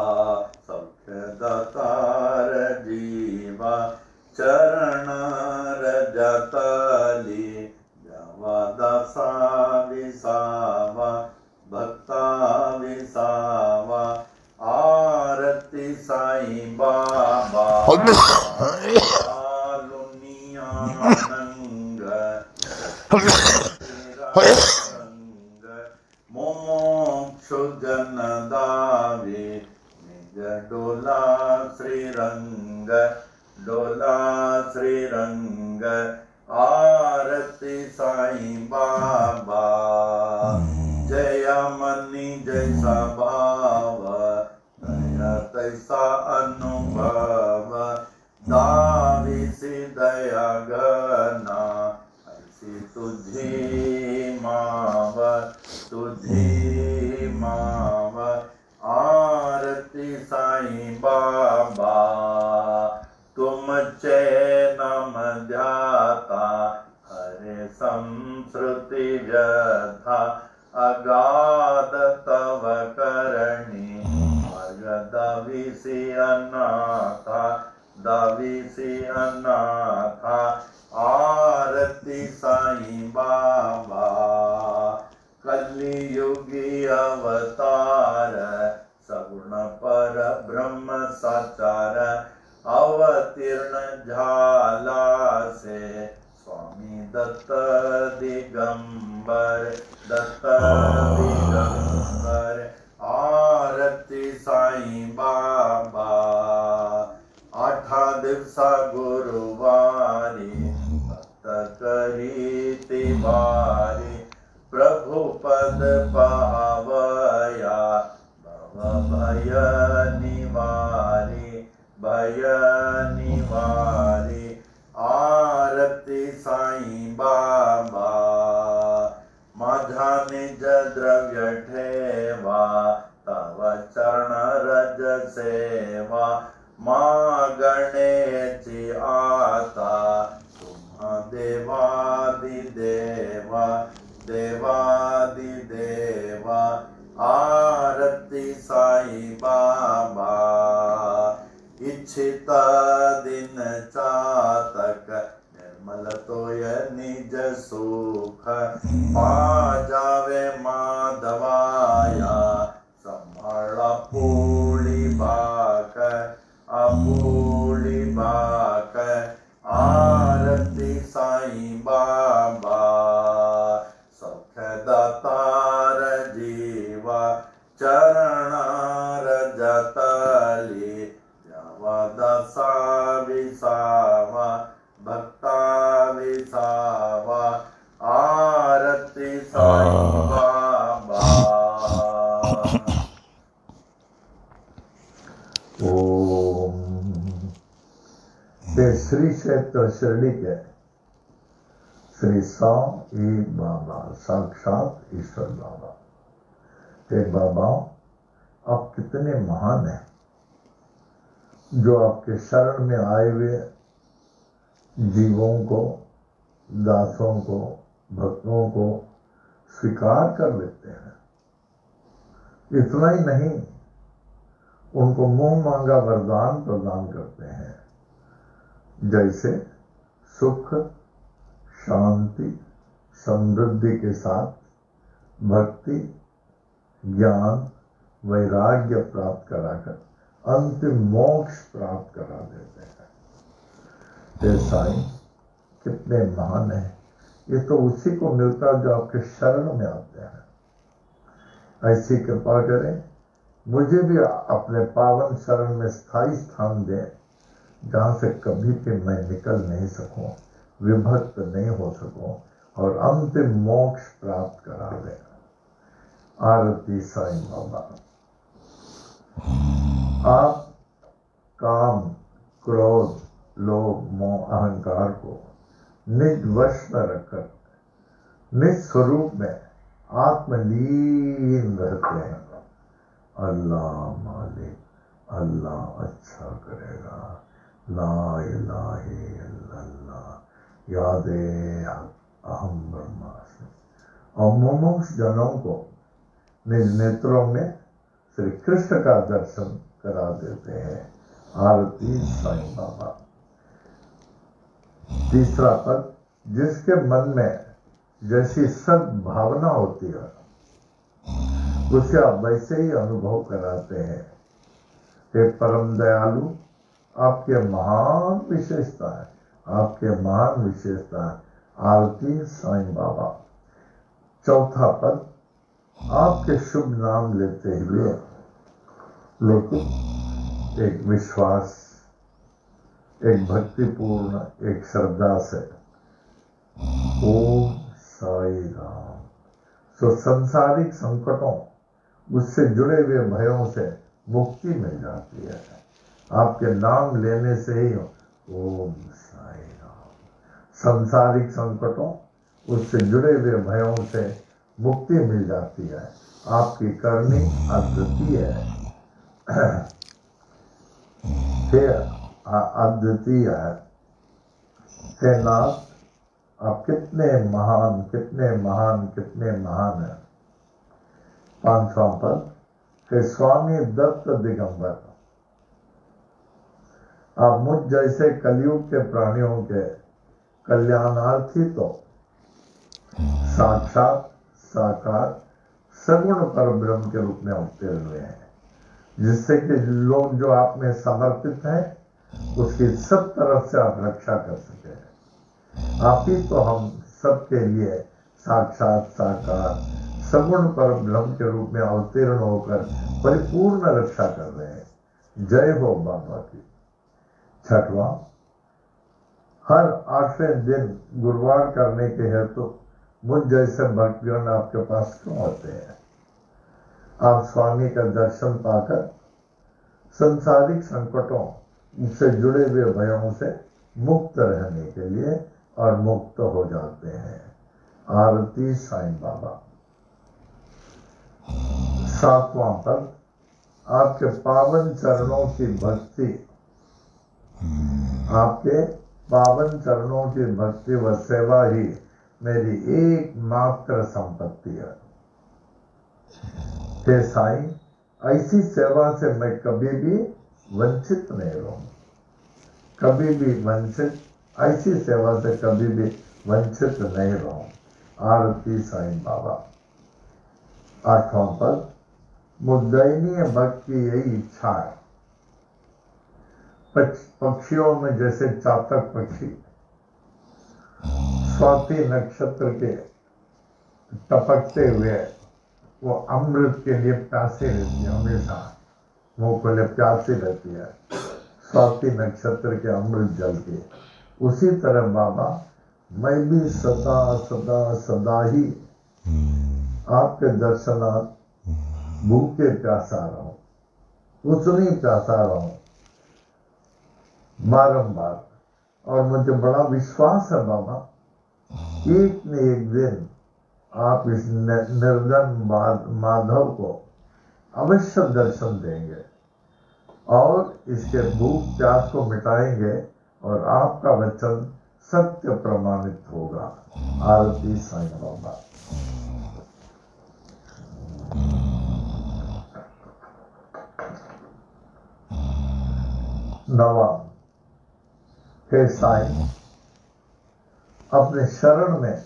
सख्य दातार जीवा चरण रजतली जावा दासा विसावा भक्ता विसावा। आरती साई बाबा कालुनिया नंग मोक्ष जन दावे निज डोला श्रीरंग डोला श्रीरंग। आरती साई बाबा जय मनी जैसा भाव दया तैसा अनुभव। दाविसी दया गना ऐसी तुझी माव तुझी माव। आरती साई बाबा तुम चैनम ध्याता हरे संस्कृति व्यथा। अगाध तव करणी वर्ग दविसी अनाथा दविसी अनाथा। आरती साई बाबा कलियुगी अवतार सगुण पर ब्रह्म साचार। अवतीर्ण झाला से स्वामी दत्त दिगंबर दत्त दिगंबर। आरती साई बाबा आठा दिवसा गुरुवारी भक्त करीति बारी। प्रभु पद पावया भव भय निवारी भय निवारी। आरती साई बाबा माझा निज द्रव्य ठेवा तव चरण रज सेवा। मागणेची आता तुम्हा देवादि देवा देवादि देवा। आरती साई बाबा इच्छित दिन चातक निर्मल तोय निज सुख। पा जावे माधवाया संभाळा पोळी बाक अपोळी बाक। आरती साई बाबा सख्य दातार जीवा चरणार जतली जावा दासा विसावा भक्ता विसावा। आरती साई बाबा। ओम। ते श्री क्षेत्र शिरडी के श्री साई बाबा साक्षात ईश्वर बाबा। ते बाबा आप कितने महान हैं जो आपके शरण में आए हुए जीवों को दासों को भक्तों को स्वीकार कर लेते हैं। इतना ही नहीं उनको मुंह मांगा वरदान प्रदान करते हैं जैसे सुख शांति समृद्धि के साथ भक्ति ज्ञान वैराग्य प्राप्त कराकर अंतिम मोक्ष प्राप्त करा देते हैं। ये साईं कितने महान हैं। ये तो उसी को मिलता जो आपके शरण में आते हैं। ऐसी कृपा करें मुझे भी अपने पावन शरण में स्थायी स्थान दें जहाँ से कभी भी मैं निकल नहीं सकूं विभक्त नहीं हो सकूं और अंतिम मोक्ष प्राप्त करा दें। आरती साईं बाबा। आप काम क्रोध लोभ मोह अहंकार को निज वश में रखकर निज स्वरूप में आत्मलीन रहते हैं। अल्लाह मालिक, अल्लाह अच्छा करेगा, ला इलाहा इल्लल्लाह, यादे अहम ब्रह्मास्मि। और मुमुक्ष जनों को निज नेत्रों में श्री कृष्ण का दर्शन करा देते हैं। आरती साईं बाबा। तीसरा पद, जिसके मन में जैसी सद्भावना होती है उसे आप वैसे ही अनुभव कराते हैं। हे परम दयालु, आपके महान विशेषता है, आपके महान विशेषता है। आरती साईं बाबा। चौथा पद, आपके शुभ नाम लेते हुए लेकिन एक विश्वास, एक भक्तिपूर्ण, एक श्रद्धा से ओम साई राम। सो संसारिक संकटों, उससे जुड़े हुए भयों से मुक्ति मिल जाती है। आपके नाम लेने से ही ओम साई राम। संसारिक संकटों, उससे जुड़े हुए भयों से मुक्ति मिल जाती है। आपकी करनी अद्वितीय है। अद्वितीय है। हे नाथ, आप कितने महान, कितने महान, कितने महान हैं। पांचवा पद, हे स्वामी दत्त दिगंबर, आप मुझ जैसे कलयुग के प्राणियों के कल्याणार्थी तो साक्षात साकार सगुण पर ब्रह्म के रूप में अवतीर्ण हुए हैं, जिससे कि लोग जो आप में समर्पित हैं उसकी सब तरफ से आप रक्षा कर सके। आप ही तो हम सबके लिए साक्षात साकार सगुण पर ब्रह्म के रूप में अवतीर्ण होकर परिपूर्ण रक्षा कर रहे हैं। जय हो बाबा की। छठवां, हर 8वें दिन गुरुवार करने के हेतु मुझ जैसे भक्तगण आपके पास क्यों आते हैं। आप स्वामी का दर्शन पाकर संसारिक संकटों से जुड़े हुए भयों से मुक्त रहने के लिए और मुक्त हो जाते हैं। आरती साईं बाबा। सातवां पद, आपके पावन चरणों की भक्ति, आपके पावन चरणों की भक्ति व सेवा ही मेरी एकमात्र संपत्ति है। हे साईं, ऐसी सेवा से मैं कभी भी वंचित नहीं रहूं, कभी भी वंचित, ऐसी सेवा से कभी भी वंचित नहीं रहूं। आरती साईं बाबा। आठवां पद, मुद्दयनीय भक्त की यही इच्छा है। पक्षियों में जैसे चातक पक्षी स्वाति नक्षत्र के टपकते हुए वो अमृत के लिए प्यासी रहती है, हमेशा मुंह को लिए प्यासी रहती है स्वाति नक्षत्र के अमृत जल के। उसी तरह बाबा, मैं भी सदा सदा सदा ही आपके दर्शनार्थ भूखे प्यासा रहूं, उतनी प्यासा रहूं बारंबार। और मुझे बड़ा विश्वास है बाबा, एक न एक दिन आप इस निर्धन माधव को अवश्य दर्शन देंगे और इसके भूख प्यास को मिटाएंगे और आपका वचन सत्य प्रमाणित होगा। आरती साईं बाबा। नवा, हे साईं, अपने शरण में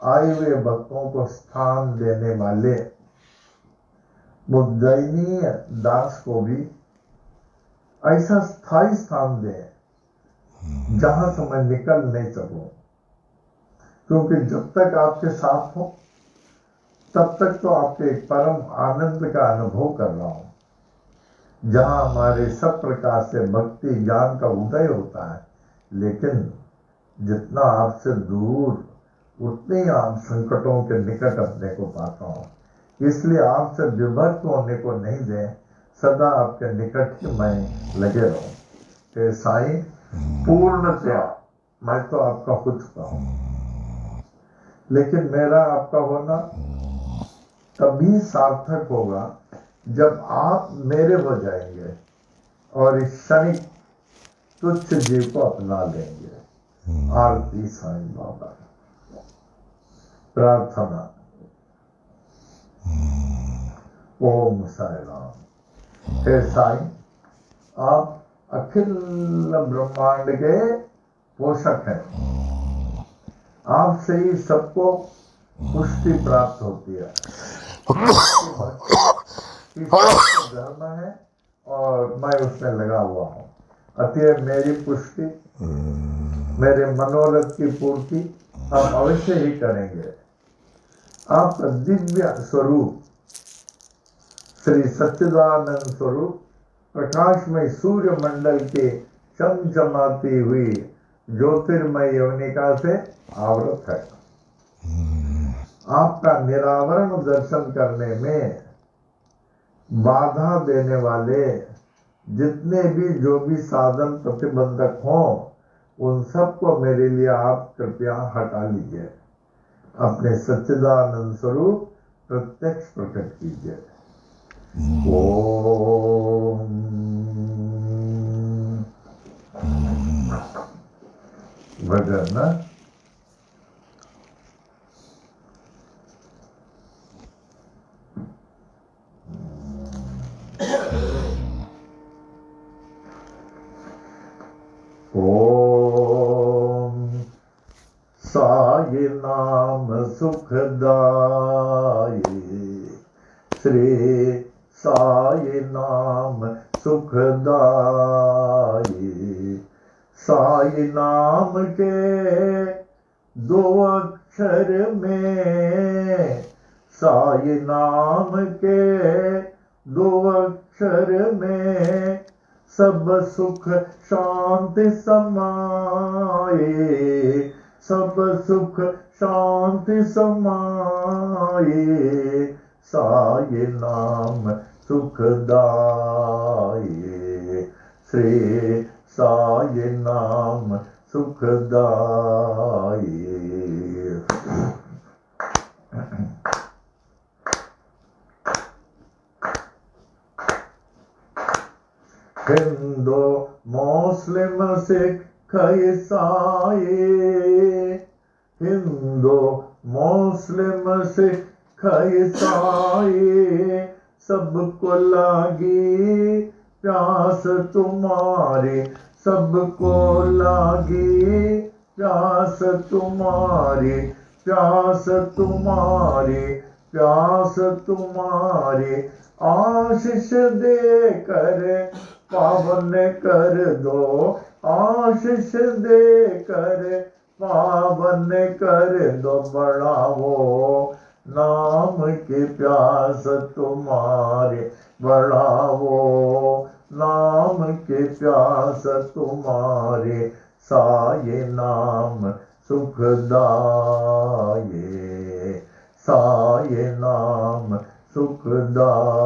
आए हुए भक्तों को स्थान देने वाले मुद्दयनीय दास को भी ऐसा स्थायी स्थान दे जहां से मैं निकल नहीं सकूं, क्योंकि जब तक आपके साथ हो तब तक तो आपके परम आनंद का अनुभव कर रहा हूं, जहां हमारे सब प्रकार से भक्ति ज्ञान का उदय होता है। लेकिन जितना आपसे दूर उतने ही आप संकटों के निकट अपने को पाता हूं। इसलिए आपसे विभक्त होने को नहीं दे, सदा आपके निकट ही मैं लगे रहूं। हे साईं, पूर्णतया मैं तो आपका हो चुका हूं, लेकिन मेरा आपका होना तभी सार्थक होगा जब आप मेरे हो जाएंगे और इस क्षणिक तुच्छ जीव को अपना लेंगे। आरती साईं बाबा। प्रार्थना। ओम साई राम। हे साईं, आप अखिल ब्रह्मांड के पोषक हैं। आपसे ही सबको पुष्टि प्राप्त होती है। धर्म है और मैं उसमें लगा हुआ हूँ। अतः मेरी पुष्टि, मेरे मनोरथ की पूर्ति हम अवश्य ही करेंगे। आपका दिव्य स्वरूप, श्री सच्चिदानंद स्वरूप, प्रकाशमय सूर्य मंडल के चमचमाती हुई ज्योतिर्मय यवनिका से आवृत है। आपका निरावरण दर्शन करने में बाधा देने वाले जितने भी जो भी साधन प्रतिबंधक हों, उन सबको मेरे लिए आप कृपया हटा लीजिए। अपने सच्चिदानंद स्वरूप प्रत्यक्ष प्रकट कीजिए। ओम भजन। ओम साई नाम सुखदाई, श्री साई नाम सुखदाई। साई नाम के दो अक्षर में, साई नाम के दो अक्षर में सब सुख शांति समाए, सब सुख शांति समाए। साई नाम सुखदाई, श्री साई नाम सुखदाई। हिंदू मुस्लिम सिख ईसाई, हिंदू मुस्लिम सिख ईसाई, सबको लागी प्यास तुम्हारी, सबको लागी प्यास तुम्हारी, प्यास तुम्हारी, प्यास तुम्हारी। आशीष दे कर पावन कर दो, आशीष दे कर पावन कर दो। बढ़ाओ नाम की प्यास तुम्हारी, बढ़ाओ नाम की प्यास तुम्हारी। साई नाम सुखदाई, साई नाम सुखदाई।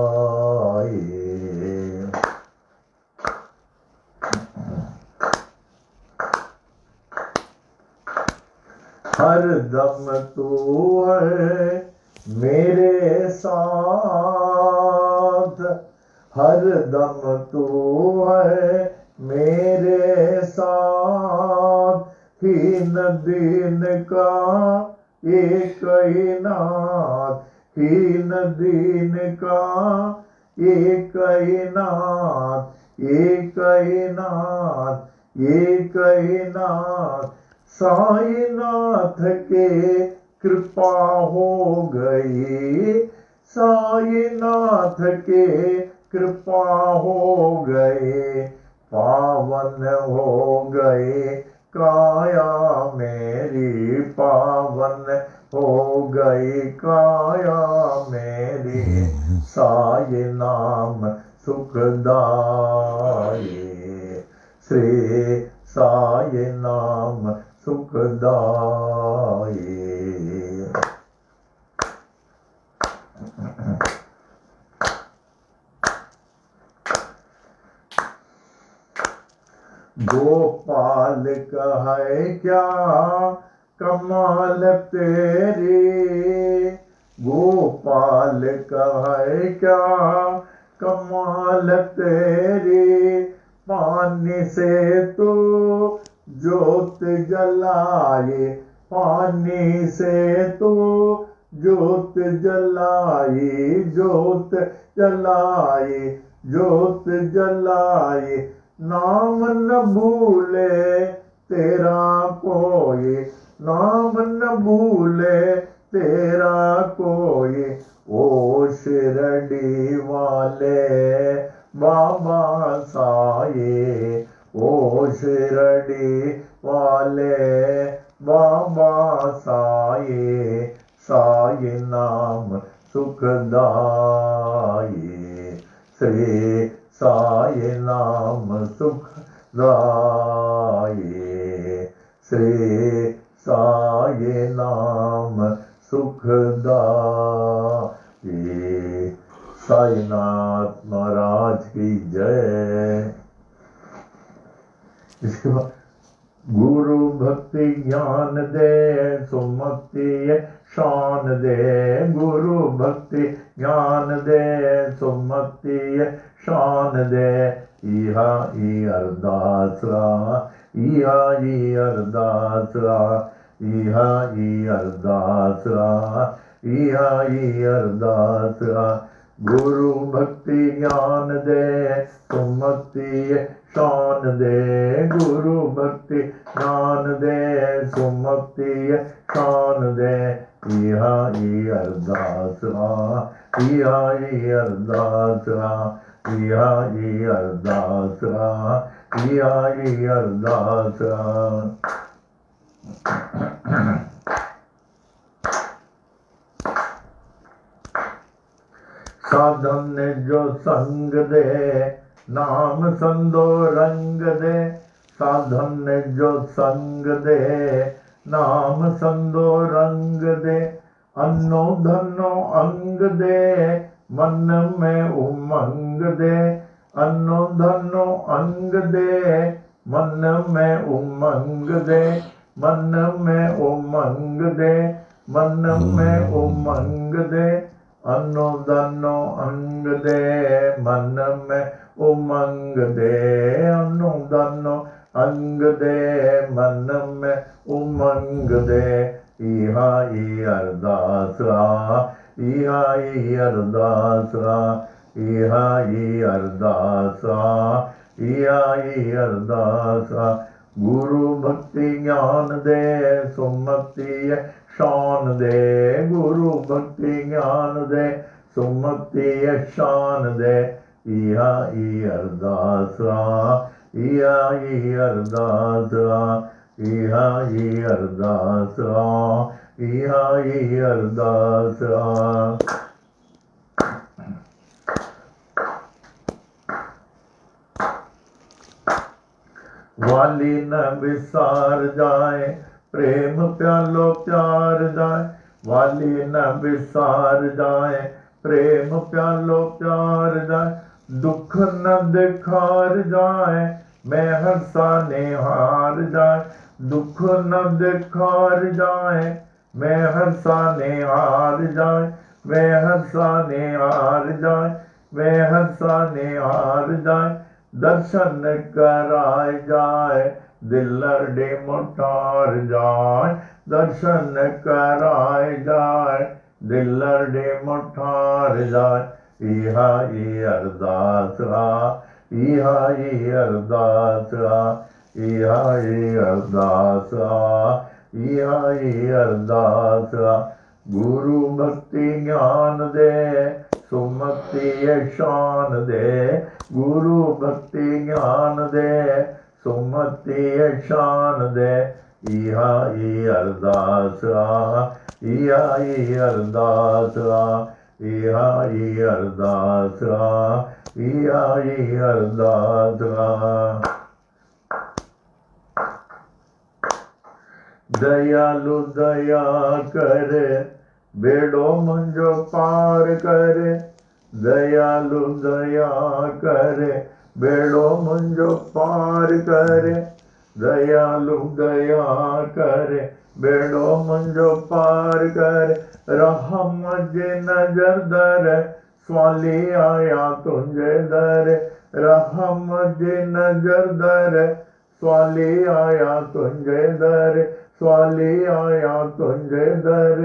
हर दम तू है मेरे साथ, हर दम तू है मेरे साथ। हीन दीन का एक ही नाथ, हीन दीन का एक ही नाथ, एक ही नाथ, एक ही नाथ। साई नाथ के कृपा हो गई, साई नाथ के कृपा हो गए। पावन हो गए काया मेरी, पावन हो गई काया मेरी। साई नाम सुखदाई, श्री साई नाम सुखदाई। गोपाल कहे क्या कमाल तेरी, गोपाल कहे क्या कमाल तेरी, पानी से तू ज्योत जलाए, पानी से तू ज्योत जलाए, ज्योत जलाए, ज्योत जलाए। नाम न भूले तेरा कोई, नाम न भूले तेरा कोई। ओ शिरडी वाले बाबा साए, ओ शिरडी वाले बाबा साए, साए नाम सुखदाए, श्री साए नाम सुखदाए, श्री साए नाम सुखदाए। साईनाथ महाराज की जय। इसके बाद गुरु भक्ति ज्ञान दे, सुमति शान दे, गुरु भक्ति ज्ञान दे, सुमति शान दे। इहा ई अरदासरा, इहा ई अरदासरा, इहा ई अरदासरा, इहा ई अरदासरा। गुरु भक्ति ज्ञान दे, सुमति शान दे, गुरु भक्ति ज्ञान दे, सुमति शान दे। इहा ई अरदासरा, इहा ई अरदासरा, इहा ई अरदासरा, इहा ई अरदासरा। साधन जो संग दे, नाम संदो रंग दे, साधन जो संग दे, नाम संदो रंग दे। अन्नो धनो अंग दे, मन में उमंग दे, अन्नो धनो अंग दे, मन में उमंग दे, मन में उमंग दे, मन में उमंग दे। अन्नो धनो अंग दे, मन में उमंग दे, अन्नो धनो अंग दे, मन में उमंग दे। इहा ई अरदासरा, इहा ई अरदासरा, इहा ई अरदासरा, इहा ई अरदासरा। गुरु भक्ति ज्ञान दे, सुमति शान दे, गुरु भक्ति ज्ञान दे, सुमति शान दे। इहा ई अरदासरा, इहा ई अरदासरा, इहा ई अरदासरा, इहा ई अरदासरा। वाली न विसार जाए, प्रेम प्यालो प्यार जाए, वाली न विसार जाए, प्रेम प्यालो प्यार जाए। दुख न दिखार जाए, मैं हंसाने हार जाए, दुख न दिखार जाए, मैं हंसाने हार जाए, मैं हंसाने हार जाए, मैं हंसाने हार जाए। दर्शन कराए जाए, दिल लड़े मुटार जाए, दर्शन कराए जाए, दिल लड़े मुठार जाए। इहा ई अरदासरा, इहा ई अरदासरा, इहा ई अरदासरा, इहा ई अरदासरा। गुरु भक्ति ज्ञान दे, सुमति शान दे, गुरु भक्ति ज्ञान दे, सुमति शान दे। इहा ई अरदासरा, इहा ई अरदासरा, इहा ई अरदासरा, इहा ई अरदासरा। दयालु दया करे, बेड़ो मुंजो पार करे, दयालु दया करे, बेड़ो मुंजो पार करे। दयालु दया करे, बेड़ो मुंजो पार करे, रहम जे नजर दर, स्वाली आया तुंजे दर, रहम जे नजर दर, स्वाली आया तुंजे दर, स्वाली आया तुंजे दर,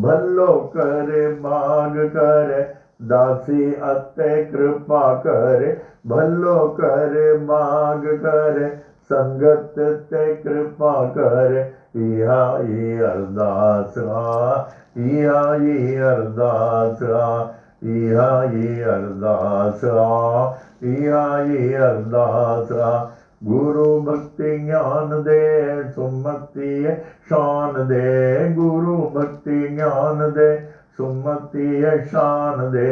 भलो करे बाग करे, दासी अते कृपा करे, भलो करे बाग करे, संगत ते कृपा करे, इहा ई अरदास इहा ई अरदास इहा ई अरदास इहा ई अरदास। गुरु भक्ति ज्ञान दे, सुमति शान दे, गुरु भक्ति ज्ञान दे, सुमति शान दे,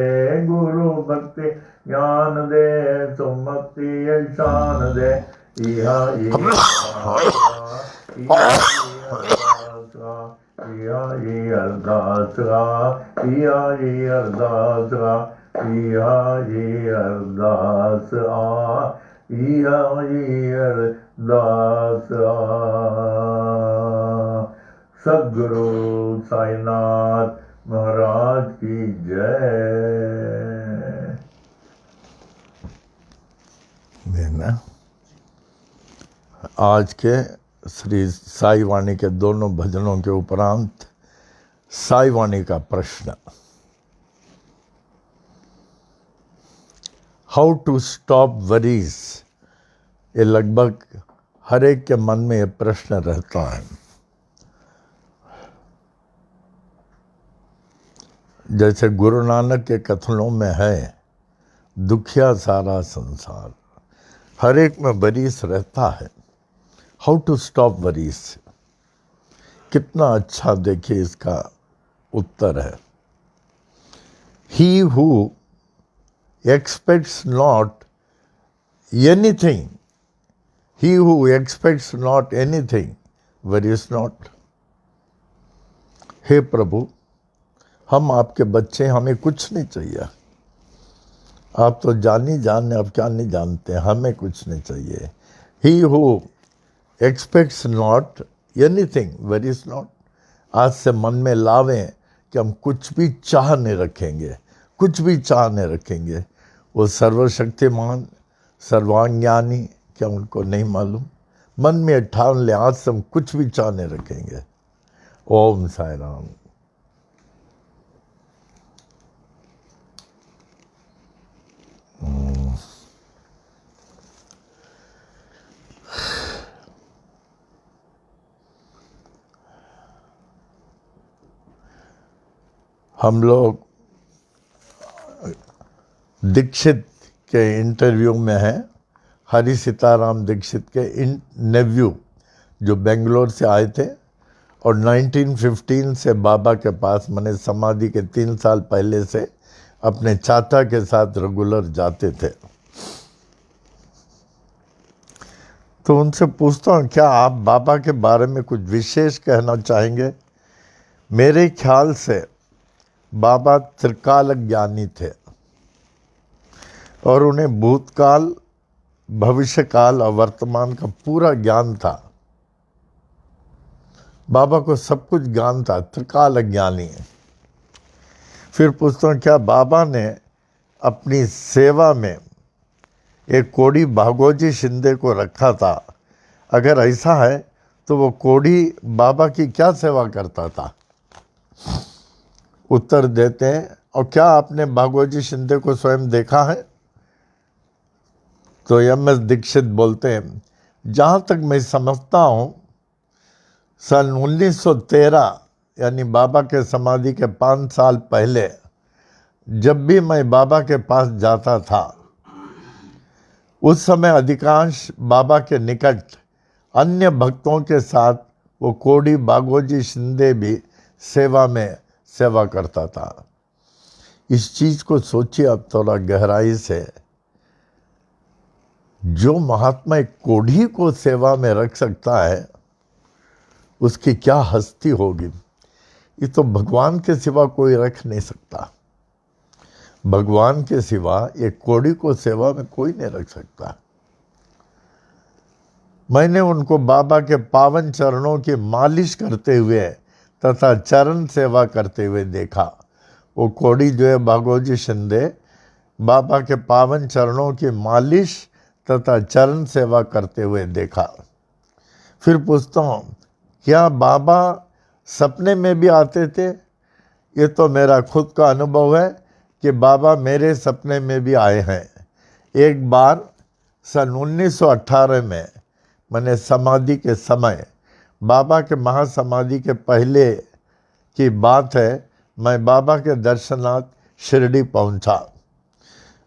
गुरु भक्ति ज्ञान दे, सुमति शान दे, इहा ई अरदास इहा ई अरदास इहा ई अरदास इहा ई अरदास। सद्गुरु साईनाथ महाराज की जय। देना आज के श्री साई वाणी के दोनों भजनों के उपरांत साई वाणी का प्रश्न, हाउ टू स्टॉप वरीज। ये लगभग हर एक के मन में ये प्रश्न रहता है। जैसे गुरु नानक के कथनों में है, दुखिया सारा संसार, हर एक में वरीज रहता है। हाउ टू स्टॉप वरीज, कितना अच्छा देखिए इसका उत्तर है। He who expects not anything, he who expects not anything worries not. हे प्रभु, हम आपके बच्चे, हमें कुछ नहीं चाहिए। आप तो जानी जाने, अब क्या नहीं जानते, हमें कुछ नहीं चाहिए। ही who expects not anything worries not. आज से मन में लावें कि हम कुछ भी चाह नहीं रखेंगे, कुछ भी चाह नहीं रखेंगे। वो सर्वशक्तिमान सर्वाज्ञानी, क्या उनको नहीं मालूम? मन में ठान ले, आज से हम कुछ भी चाह नहीं रखेंगे। ओम साई राम। हम लोग दीक्षित के इंटरव्यू में हैं, हरि सीताराम दीक्षित के नेव्यू जो बेंगलोर से आए थे और 1915 से बाबा के पास, मैंने समाधि के 3 साल पहले से अपने चाचा के साथ रेगुलर जाते थे। तो उनसे पूछता हूँ, क्या आप बाबा के बारे में कुछ विशेष कहना चाहेंगे? मेरे ख्याल से बाबा त्रिकाल ज्ञानी थे और उन्हें भूतकाल, भविष्यकाल और वर्तमान का पूरा ज्ञान था। बाबा को सब कुछ ज्ञान था, त्रिकाल ज्ञानी। फिर पूछता हूँ, क्या बाबा ने अपनी सेवा में एक कोड़ी भागोजी शिंदे को रखा था? अगर ऐसा है तो वो कोड़ी बाबा की क्या सेवा करता था? उत्तर देते हैं, और क्या आपने भागोजी शिंदे को स्वयं देखा है? तो एम.एस. दीक्षित बोलते हैं, जहाँ तक मैं समझता हूँ, सन 1913 यानी बाबा के समाधि के 5 साल पहले जब भी मैं बाबा के पास जाता था, उस समय अधिकांश बाबा के निकट अन्य भक्तों के साथ वो कोड़ी भागोजी शिंदे भी सेवा करता था। इस चीज़ को सोचिए अब थोड़ा गहराई से। जो महात्मा एक कोढ़ी को सेवा में रख सकता है, उसकी क्या हस्ती होगी। ये तो भगवान के सिवा कोई रख नहीं सकता। भगवान के सिवा एक कोढ़ी को सेवा में कोई नहीं रख सकता। मैंने उनको बाबा के पावन चरणों की मालिश करते हुए तथा चरण सेवा करते हुए देखा। वो कोड़ी जो है भागवत जी शिंदे बाबा के पावन चरणों की मालिश तथा चरण सेवा करते हुए देखा। फिर पूछता हूँ, क्या बाबा सपने में भी आते थे? ये तो मेरा खुद का अनुभव है कि बाबा मेरे सपने में भी आए हैं। एक बार सन 1918 में मैंने समाधि के समय, बाबा के महासमाधि के पहले की बात है, मैं बाबा के दर्शनार्थ शिरडी पहुंचा।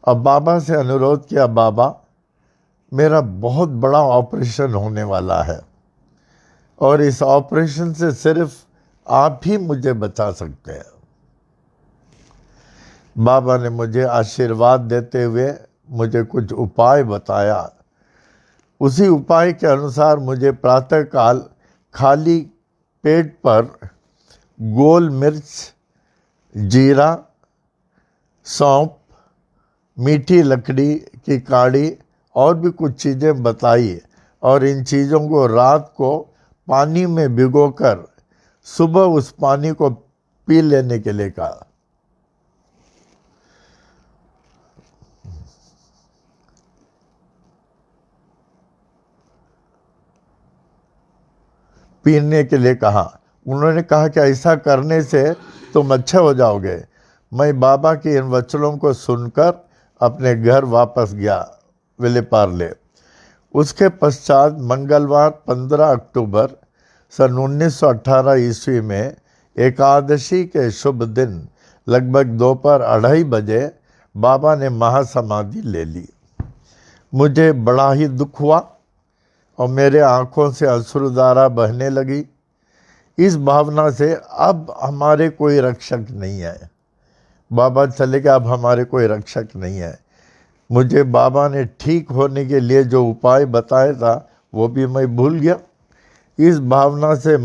अब बाबा से अनुरोध किया, बाबा मेरा बहुत बड़ा ऑपरेशन होने वाला है और इस ऑपरेशन से सिर्फ आप ही मुझे बचा सकते हैं। बाबा ने मुझे आशीर्वाद देते हुए मुझे कुछ उपाय बताया। उसी उपाय के अनुसार मुझे प्रातःकाल खाली पेट पर गोल मिर्च, जीरा, सौंफ, मीठी लकड़ी की काढ़ी और भी कुछ चीज़ें बताई और इन चीज़ों को रात को पानी में भिगोकर सुबह उस पानी को पी लेने के लिए कहा। पीने के लिए कहा। उन्होंने कहा कि ऐसा करने से तुम अच्छे हो जाओगे। मैं बाबा के इन वचनों को सुनकर अपने घर वापस गया विलेपार्ले। उसके पश्चात मंगलवार 15 अक्टूबर सन 1918 ईस्वी में एकादशी के शुभ दिन लगभग दोपहर 2:30 बजे बाबा ने महासमाधि ले ली। मुझे बड़ा ही दुख हुआ और मेरे आँखों से अश्रुधारा बहने लगी। इस भावना से अब हमारे कोई रक्षक नहीं है। बाबा चले गए, अब हमारे कोई रक्षक नहीं है। मुझे बाबा ने ठीक होने के लिए जो उपाय बताया था वो भी मैं भूल गया। इस भावना से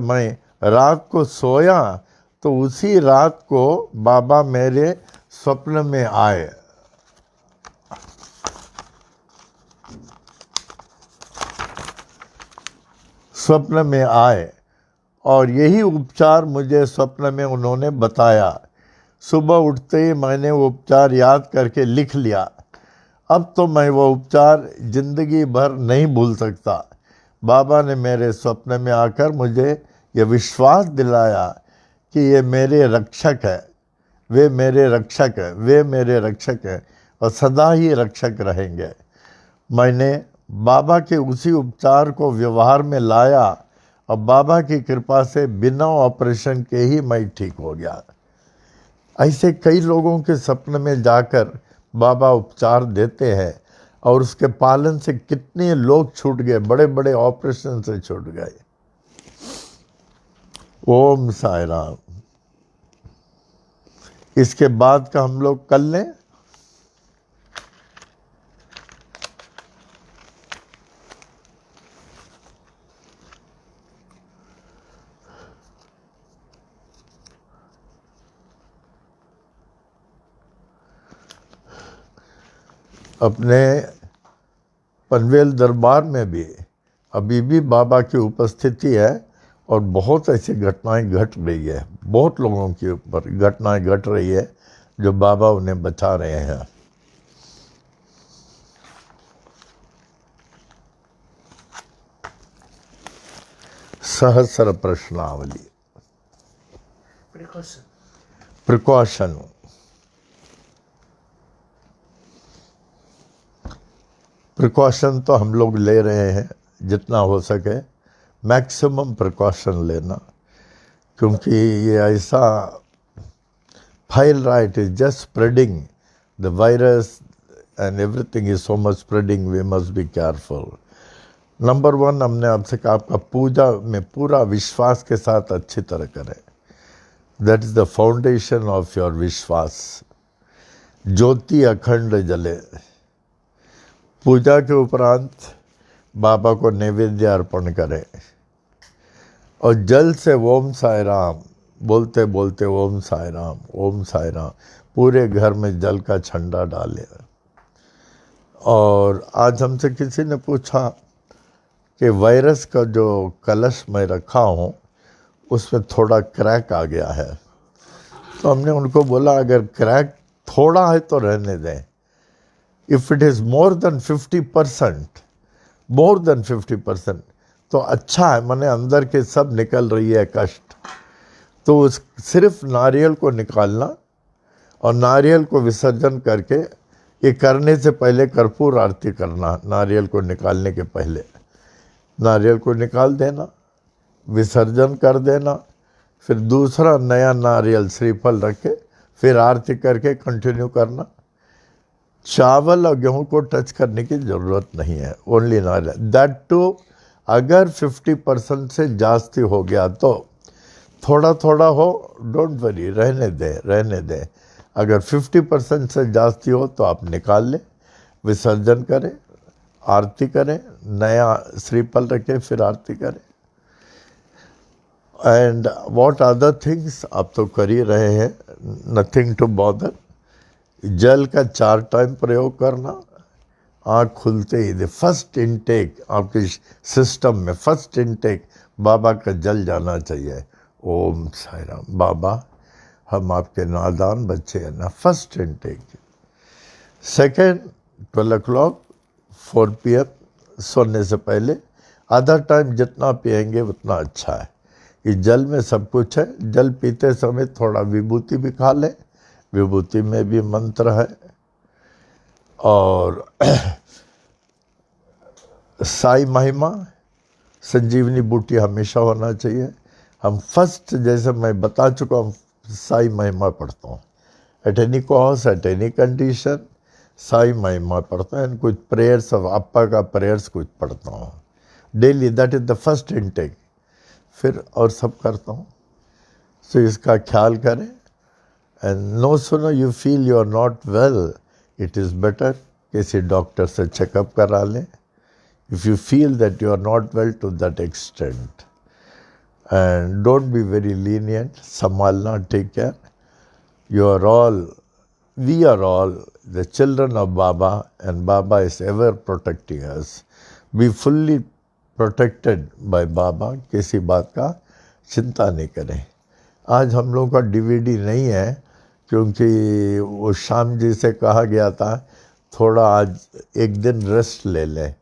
मैं रात को सोया तो उसी रात को बाबा मेरे स्वप्न में आए। और यही उपचार मुझे स्वप्न में उन्होंने बताया। सुबह उठते ही मैंने वो उपचार याद करके लिख लिया। अब तो मैं वो उपचार जिंदगी भर नहीं भूल सकता। बाबा ने मेरे स्वप्न में आकर मुझे ये विश्वास दिलाया कि ये मेरे रक्षक है, वे मेरे रक्षक हैं और सदा ही रक्षक रहेंगे। मैंने बाबा के उसी उपचार को व्यवहार में लाया और बाबा की कृपा से बिना ऑपरेशन के ही मैं ठीक हो गया। ऐसे कई लोगों के सपने में जाकर बाबा उपचार देते हैं और उसके पालन से कितने लोग छूट गए, बड़े बड़े ऑपरेशन से छूट गए। ओम साई राम। इसके बाद का हम लोग कर लें। अपने पनवेल दरबार में भी अभी भी बाबा की उपस्थिति है और बहुत ऐसी घटनाएं घट रही है। बहुत लोगों के ऊपर घटनाएं घट रही है जो बाबा उन्हें बचा रहे हैं। सहस्र प्रश्नावली। प्रिकॉशन। प्रिकॉशन तो हम लोग ले रहे हैं, जितना हो सके मैक्सिमम प्रिकॉशन लेना, क्योंकि ये ऐसा फैल रहा है, it is just spreading the virus and everything is so much spreading, we must be careful. Number 1, हमने आपसे कहा आपका पूजा में पूरा विश्वास के साथ अच्छी तरह करें। That is the foundation of your विश्वास। ज्योति अखंड जले। पूजा के उपरांत बाबा को नैवेद्य अर्पण करें और जल से ओम साई राम बोलते बोलते ओम साई राम पूरे घर में जल का छंडा डालें और आज हमसे किसी ने पूछा कि वायरस का जो कलश मैं रखा हूँ उसमें थोड़ा क्रैक आ गया है। तो हमने उनको बोला अगर क्रैक थोड़ा है तो रहने दें, if it is more than 50% तो अच्छा है, माने अंदर के सब निकल रही है कष्ट। तो उस सिर्फ नारियल को निकालना और नारियल को विसर्जन करके, ये करने से पहले कर्पूर आरती करना, नारियल को निकालने के पहले नारियल को निकाल देना, विसर्जन कर देना, फिर दूसरा नया नारियल श्रीफल रख के फिर आरती करके कंटिन्यू करना। चावल और गेहूं को टच करने की ज़रूरत नहीं है, ओनली नारियल। दैट टू अगर 50% से जास्ती हो गया तो थोड़ा थोड़ा हो, डोंट वरी, रहने दें। अगर 50% से जास्ती हो तो आप निकाल लें, विसर्जन करें, आरती करें, नया श्रीफल रखें, फिर आरती करें। एंड व्हाट अदर थिंग्स आप तो कर ही रहे हैं, नथिंग टू बॉदर। जल का 4 टाइम प्रयोग करना, आँख खुलते ही फर्स्ट इनटेक आपके सिस्टम में, फर्स्ट इनटेक बाबा का जल जाना चाहिए। ओम साई राम, बाबा हम आपके नादान बच्चे हैं ना, first intake. Second 12 o'clock 4 PM सोने से पहले आधा टाइम जितना पिएंगे उतना अच्छा है। इस जल में सब कुछ है। जल पीते समय थोड़ा विभूति भी खा लें, विभूति में भी मंत्र है। और साई महिमा, संजीवनी बूटी हमेशा होना चाहिए। हम फर्स्ट, जैसे मैं बता चुका हूँ, साई महिमा पढ़ता हूँ at any cost, at any condition. Sai महिमा पढ़ता हूँ, कुछ प्रेयर्स ऑफ अप्पा का प्रेयर्स कुछ पढ़ता हूँ daily, that is the first intake. फिर और सब करता हूँ। सो इसका ख्याल करें। एंड नो सुनो you feel you are not well, it is better किसी डॉक्टर से चेकअप करा लें। If you feel that you are not well to that extent, and don't be very lenient, संभालना, take care. You are all, we are all the children of Baba, and Baba is ever protecting us. Be fully protected by Baba, किसी बात का चिंता नहीं करें। आज हम लोगों का DVD नहीं है क्योंकि वो श्याम जी से कहा गया था थोड़ा आज एक दिन रेस्ट ले लें,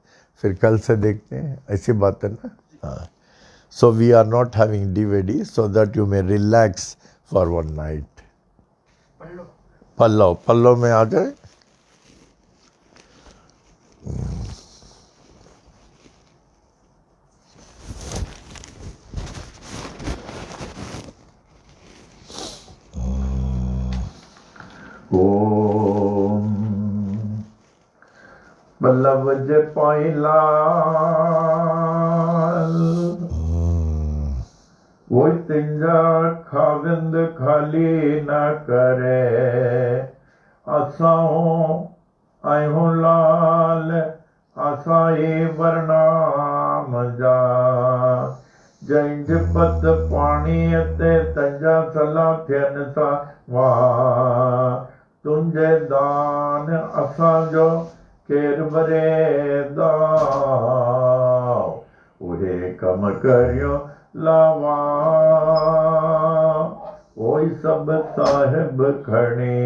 फिर कल से देखते हैं, ऐसी बात है ना। हाँ, so we are not having DVD so that you may relax for one night. Pallav में आ जाए। ओम पल्लव जे पाइला वो तिंजा खाविंद खाली न करे। असाओ आयो लाल आसाए वरनाम जा। जंज पत पानी ते तंजा सला थियन सा वाह। तुंजे दान असा जो केर बरे दाओ। उहे कम करियो लावा ओई सब साहिब खणे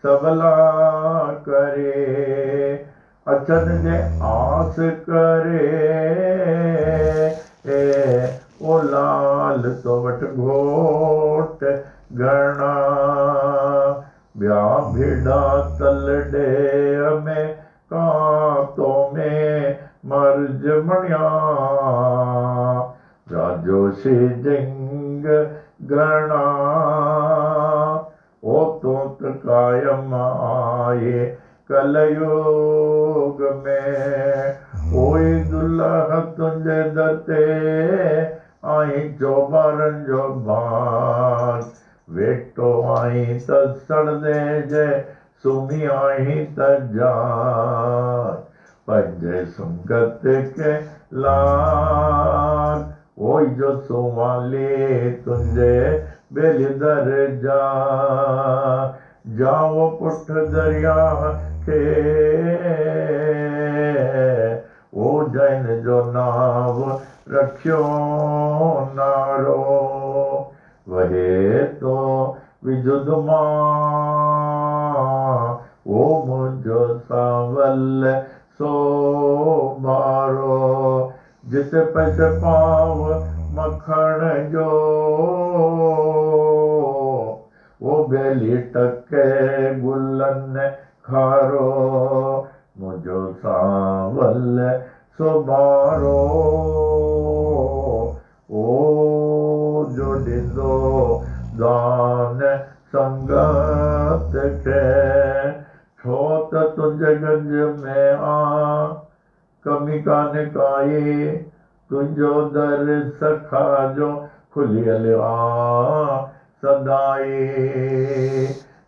सबला करे। अचन जे आस करे ओ लाल तो वट घोट गणा। ब्या भिड़ा तलडे में कांतो में मर्ज मणिया। राजोशी जंग गणा ओ तोत कायम आए कलयुग में। ओई दुल्हा तुंजे दते आई चौबारन जो बात। वेटो आई तसण दे जे सुमी आई तजात। पंजे सुंगत के लाग ओई जो सुमाले तुंजे बेलिदर जा। जाओ पुठ दरिया के जैन जो नाव रख्यो नारो, वहे तो विजुद ओ मुझो सावल सो मारो, जित पस पाव मखण जो वो बेली टके गुलन खारो, मुझो सावल सो मारो, ओ जो दिंदो दान संगत के, छोत तुझ गंज में कमी कान काये, तुझो दर सखा जो खुलियल सदाए,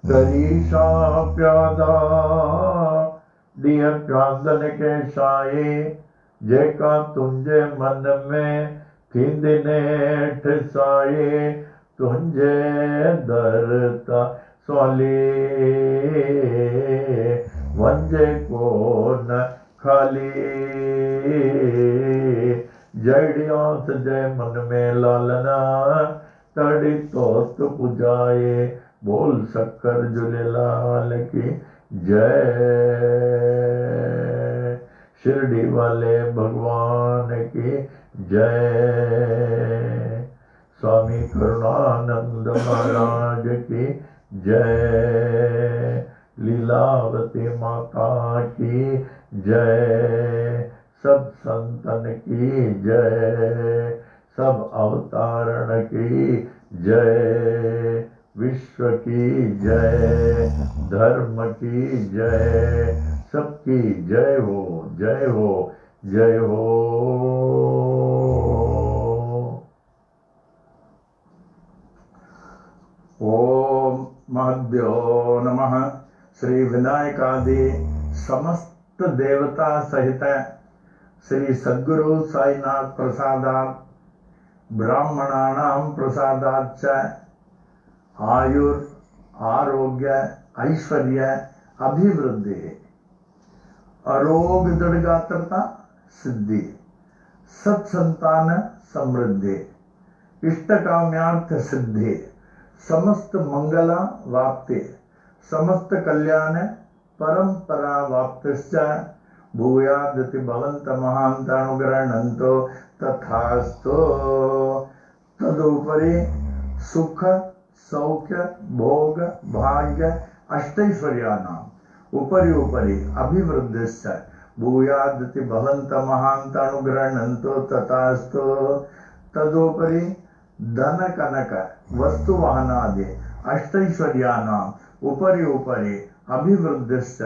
करीशा प्यादा दिय प्यादन के शाये, जेका तुझे मन में थींदने ठसाए, तुझे दरता स्वाली वंजे को न खाली, जड़ियांस जय मन में लालना, तड़ी तोस्त पुजाए, बोल शक्कर झूलेलाल की जय, शिरडी वाले भगवान की जय, स्वामी करुणानंद महाराज की जय, लीलावती माता की जय, सब संतन की जय, सब अवतारण की जय, विश्व की जय, धर्म की जय, सबकी जय हो, जय हो, जय हो। ओम महद्यो नमः। श्री विनायकादि समस्त देवता सहित श्री सद्गुरु साईनाथ प्रसादात् ब्राह्मणानां प्रसादाच्च आयुर आरोग्य ऐश्वर्य अभिवृद्धि अरोग दृढ़गात्रता सिद्धि सत्संतान समृद्धि इष्ट काम्यार्थ सिद्धि समस्त मंगला वाप्ति समस्त कल्याण परंपरा वाप्तिश्च भूयादति भवन्त महान्तानुग्रहणन्तो तथास्तु। तदुपरि सुख सौख्य भोग भाग्य अष्टैश्वर्याणाम् उपरि उपरि अभिवृद्धिश्च भूयादति भवन्त महान्तानुग्रहणन्तो तथास्तु। तदुपरि धन कनक वस्तु वाहनादि अष्टैश्वर्याणाम् उपरि उपरि अभिवृद्धिश्च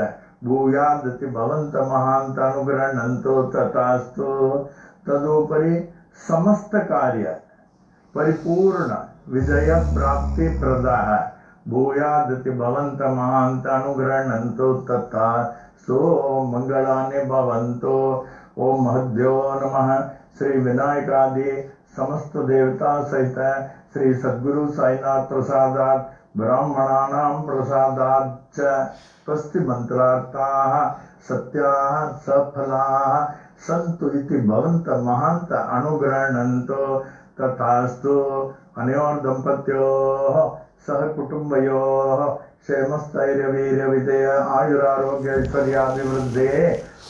भूयादति भवन्त महान्तानुग्रहणन्तो तथास्तु। तदुपरि समस्त कार्य परिपूर्ण विजय प्राप्ति प्रदाः भूयादति भवन्त महान्तानुग्रहणन्तो तथास्तु। मंगलानि भवन्तु। ओम महद्यो नमः। श्री विनायकादि समस्त देवता सहित श्री सद्गुरु साईनाथ प्रसादात् ब्राह्मणानां प्रसादाच्च स्वस्ति मंत्रार्थाः सत्याः सफलाः सन्तु इति भवन्त महान्त अनुग्रहणन्तो तथास्तु। अनयोर दंपत्योः सह कुटुंबयोः क्षेमस्थैर्य वीर्य विजय आयुरारोग्य ऐश्वर्याभिवृद्धि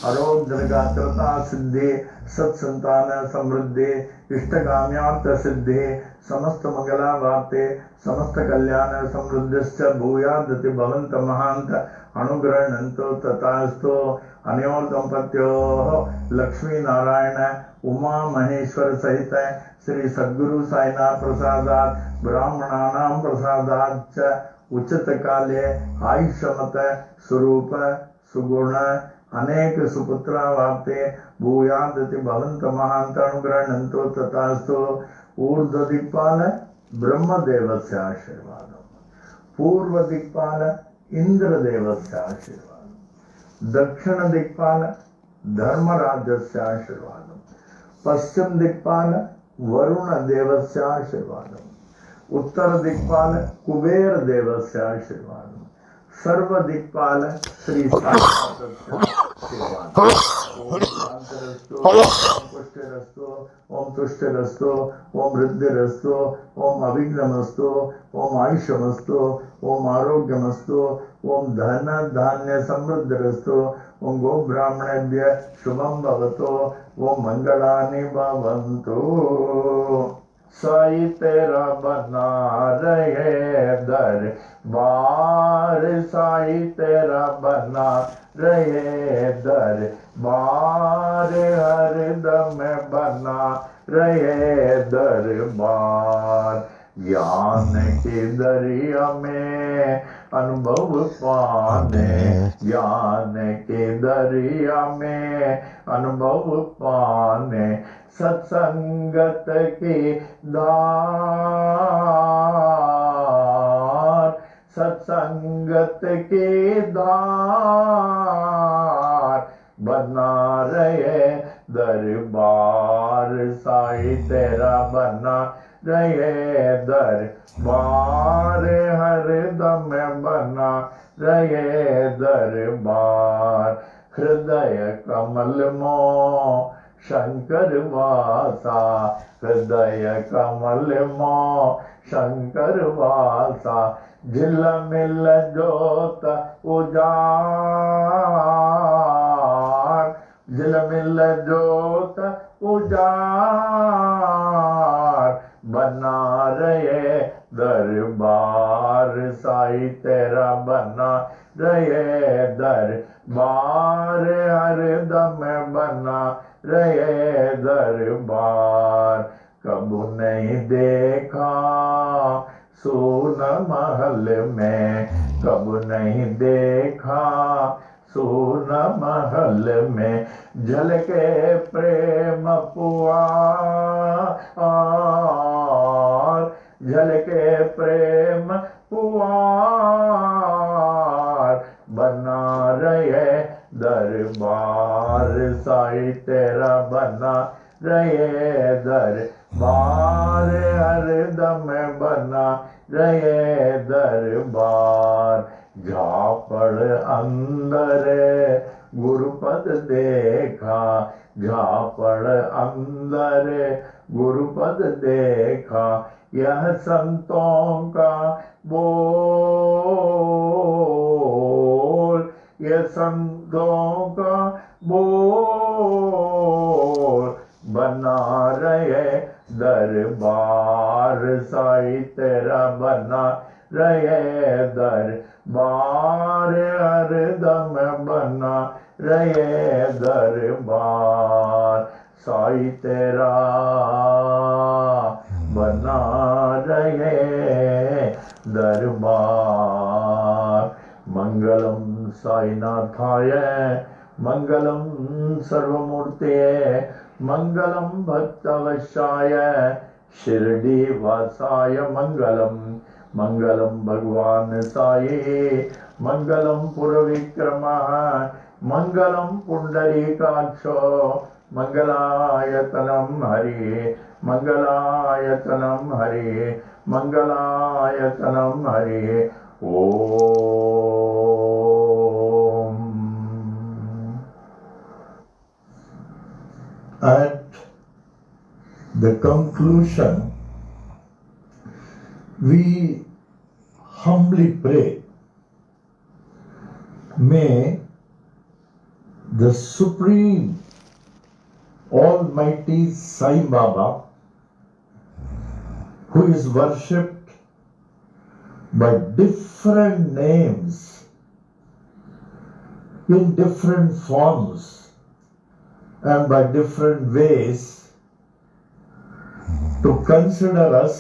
आरोग्यगात्रता सिद्धि सत्संतान समृद्धि इष्टकाम्यार्थ सिद्धि समस्त मंगला वाप्ते समस्त कल्याण समृद्धिश्च भूयादति भवन्त महान्त अनुग्रहणन्तो तथास्तु। अनयोर दंपत्योः लक्ष्मी नारायण उमा महेश्वर सहित श्री सद्गुरु साईनाथ प्रसादात् ब्राह्मणानां प्रसादाच्च उचित काले आयुष्यमत स्वरूप सुगुण अनेक सुपुत्रा वाप्ते भूयादति भवन्त महान्त अनुग्रहणन्तो तथास्तु। ऊर्ध्व दिक्पाल ब्रह्मदेवस्य आशीर्वादम्, पूर्व दिक्पाल इंद्रदेवस्य आशीर्वादम्, दक्षिण दिक्पाल धर्मराजस्य आशीर्वादम्, पश्चिम दिक्पाल वरुण देवस्य आशीर्वादम्, उत्तर दिक्पाल कुबेर देवस्य आशीर्वादम्, सर्व दिक्पाल श्री साईनाथस्य आशीर्वादम्। ओम शांतरस्तु, ओम पुष्टिरस्तु, ओम तुष्टिरस्तु, ओम वृद्धिरस्तु, ओम अभिघ्नमस्तु, ओम आयुष्यमस्तु, ओम आरोग्यमस्तु, ओम धन धान्य समृद्धिरस्तु, ओम गो ब्राह्मणेभ्यः शुभं भवतु, ओम मंगलानि भवन्तु। साई तेरा बना रहे दरबार, साई तेरा बना रहे दरबार, हरदम बना रहे दरबार। ज्ञान के दरिया में अनुभव पाने, ज्ञान के दरिया में अनुभव पाने, सत्संगत की धार, सत्संगत की धार, बना रहे दरबार, साई तेरा बना रहे दरबार, हरदम बना रहे दरबार। हृदय कमल मों शंकर वासा, हृदय कमल मों शंकर वासा, झिलमिल जोत उजाड़, झिलमिल जोत उजाड़, बना रहे दरबार, साई तेरा बना रहे दरबार, हरदम बना रहे दरबार। कबू नहीं देखा सोन महल में, कबू नहीं देखा सोन महल में, झलके प्रेम पुआर, झलके प्रेम पुआर, बना रहे दरबार, साई तेरा बना रहे दरबार, हरदम बना रहे दरबार। झापड़ अंदर गुरुपद देखा, झापड़ अंदर गुरुपद देखा, यह संतों का बोल, यह संतों का बोल, बना रहे दरबार, साई तेरा बना रहे दरबार, हरदम बना रहे दरबार। साई तेरा बना रहे दरबार। मंगलम साईनाथाय, मंगलम सर्वमूर्तये, मंगलम भक्तवशाय, शिरडी वासाय मंगलम, मंगलम भगवान साई, मंगलम पुरविक्रमः, मंगलम पुंडरीकाक्षो, मंगलायतनम हरि, मंगलायतनम हरि, मंगलायतनम हरि। ओम। At the conclusion, we humbly pray, may the Supreme Almighty Sai Baba, who is worshipped by different names in different forms and by different ways, to consider us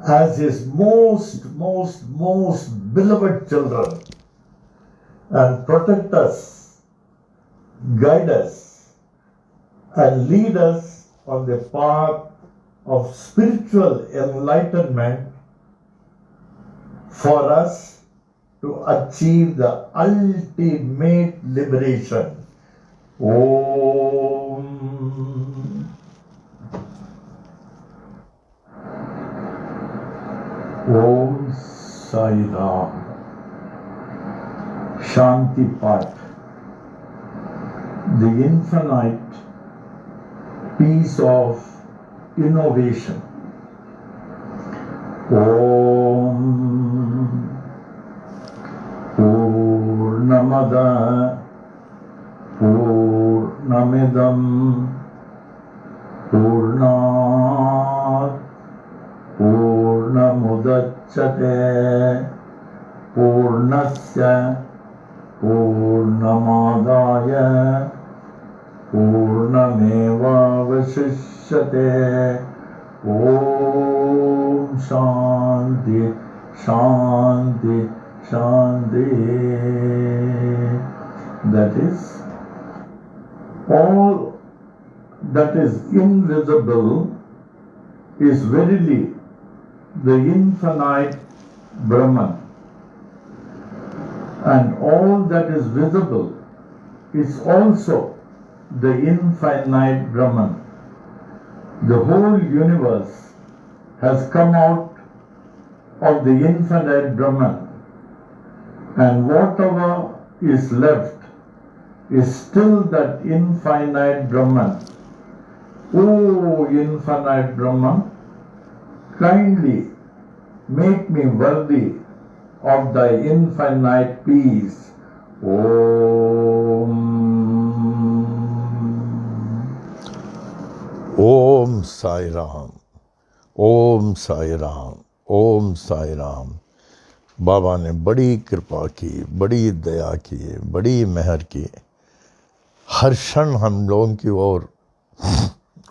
as his most beloved children and protect us, guide us, and lead us on the path of spiritual enlightenment for us to achieve the ultimate liberation. Om. Om Sai Ram. Shanti Path. the infinite peace of innovation. Om Purnamada Purnamidam Purnat Purnamudachyate Purnasya Purnamadaya Purnamevavasishyate. Om Shanti Shanti Shanti. That is, all that is invisible is verily the infinite Brahman, and all that is visible is also the infinite Brahman. The whole universe has come out of the infinite Brahman, and whatever is left is still that infinite Brahman. O infinite Brahman, kindly make me worthy of thy infinite peace. Om. ओम साई राम, ओम साई राम, ओम साई राम। बाबा ने बड़ी कृपा की, बड़ी दया की, बड़ी मेहर की। हर क्षण हम लोगों की ओर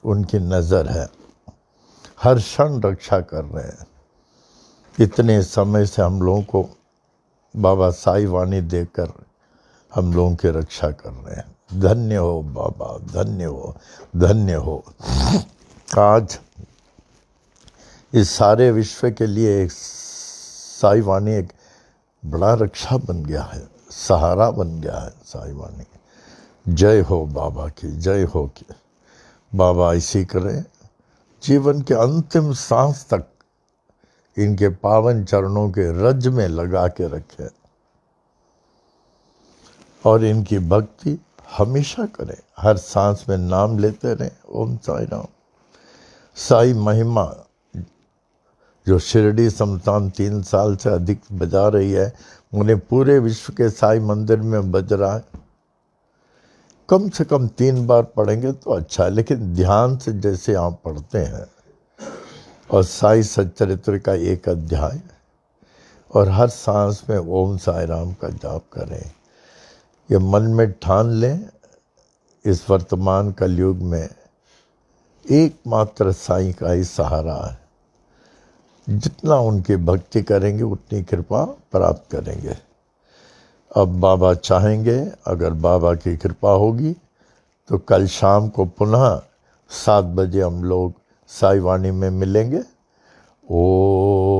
उनकी नज़र है, हर क्षण रक्षा कर रहे हैं। इतने समय से हम लोगों को बाबा साई वाणी देकर हम लोगों की रक्षा कर रहे हैं। धन्य हो बाबा, धन्य हो, धन्य हो। आज इस सारे विश्व के लिए एक साई वाणी एक बड़ा रक्षा बन गया है, सहारा बन गया है साई वाणी। जय हो बाबा की, जय हो की। बाबा इसी करें, जीवन के अंतिम सांस तक इनके पावन चरणों के रज में लगा के रखें और इनकी भक्ति हमेशा करें। हर सांस में नाम लेते रहें, ओम साई राम। साई महिमा जो शिरडी समतान 3 साल से अधिक बजा रही है, उन्हें पूरे विश्व के साई मंदिर में बज रहा है। कम से कम 3 बार पढ़ेंगे तो अच्छा है, लेकिन ध्यान से जैसे आप पढ़ते हैं और साई सच्चरित्र का एक अध्याय और हर सांस में ओम साई राम का जाप करें। ये मन में ठान लें, इस वर्तमान कलयुग में एकमात्र साईं का ही सहारा है। जितना उनकी भक्ति करेंगे उतनी कृपा प्राप्त करेंगे। अब बाबा चाहेंगे, अगर बाबा की कृपा होगी तो कल शाम को पुनः 7 बजे हम लोग साई वाणी में मिलेंगे। ओम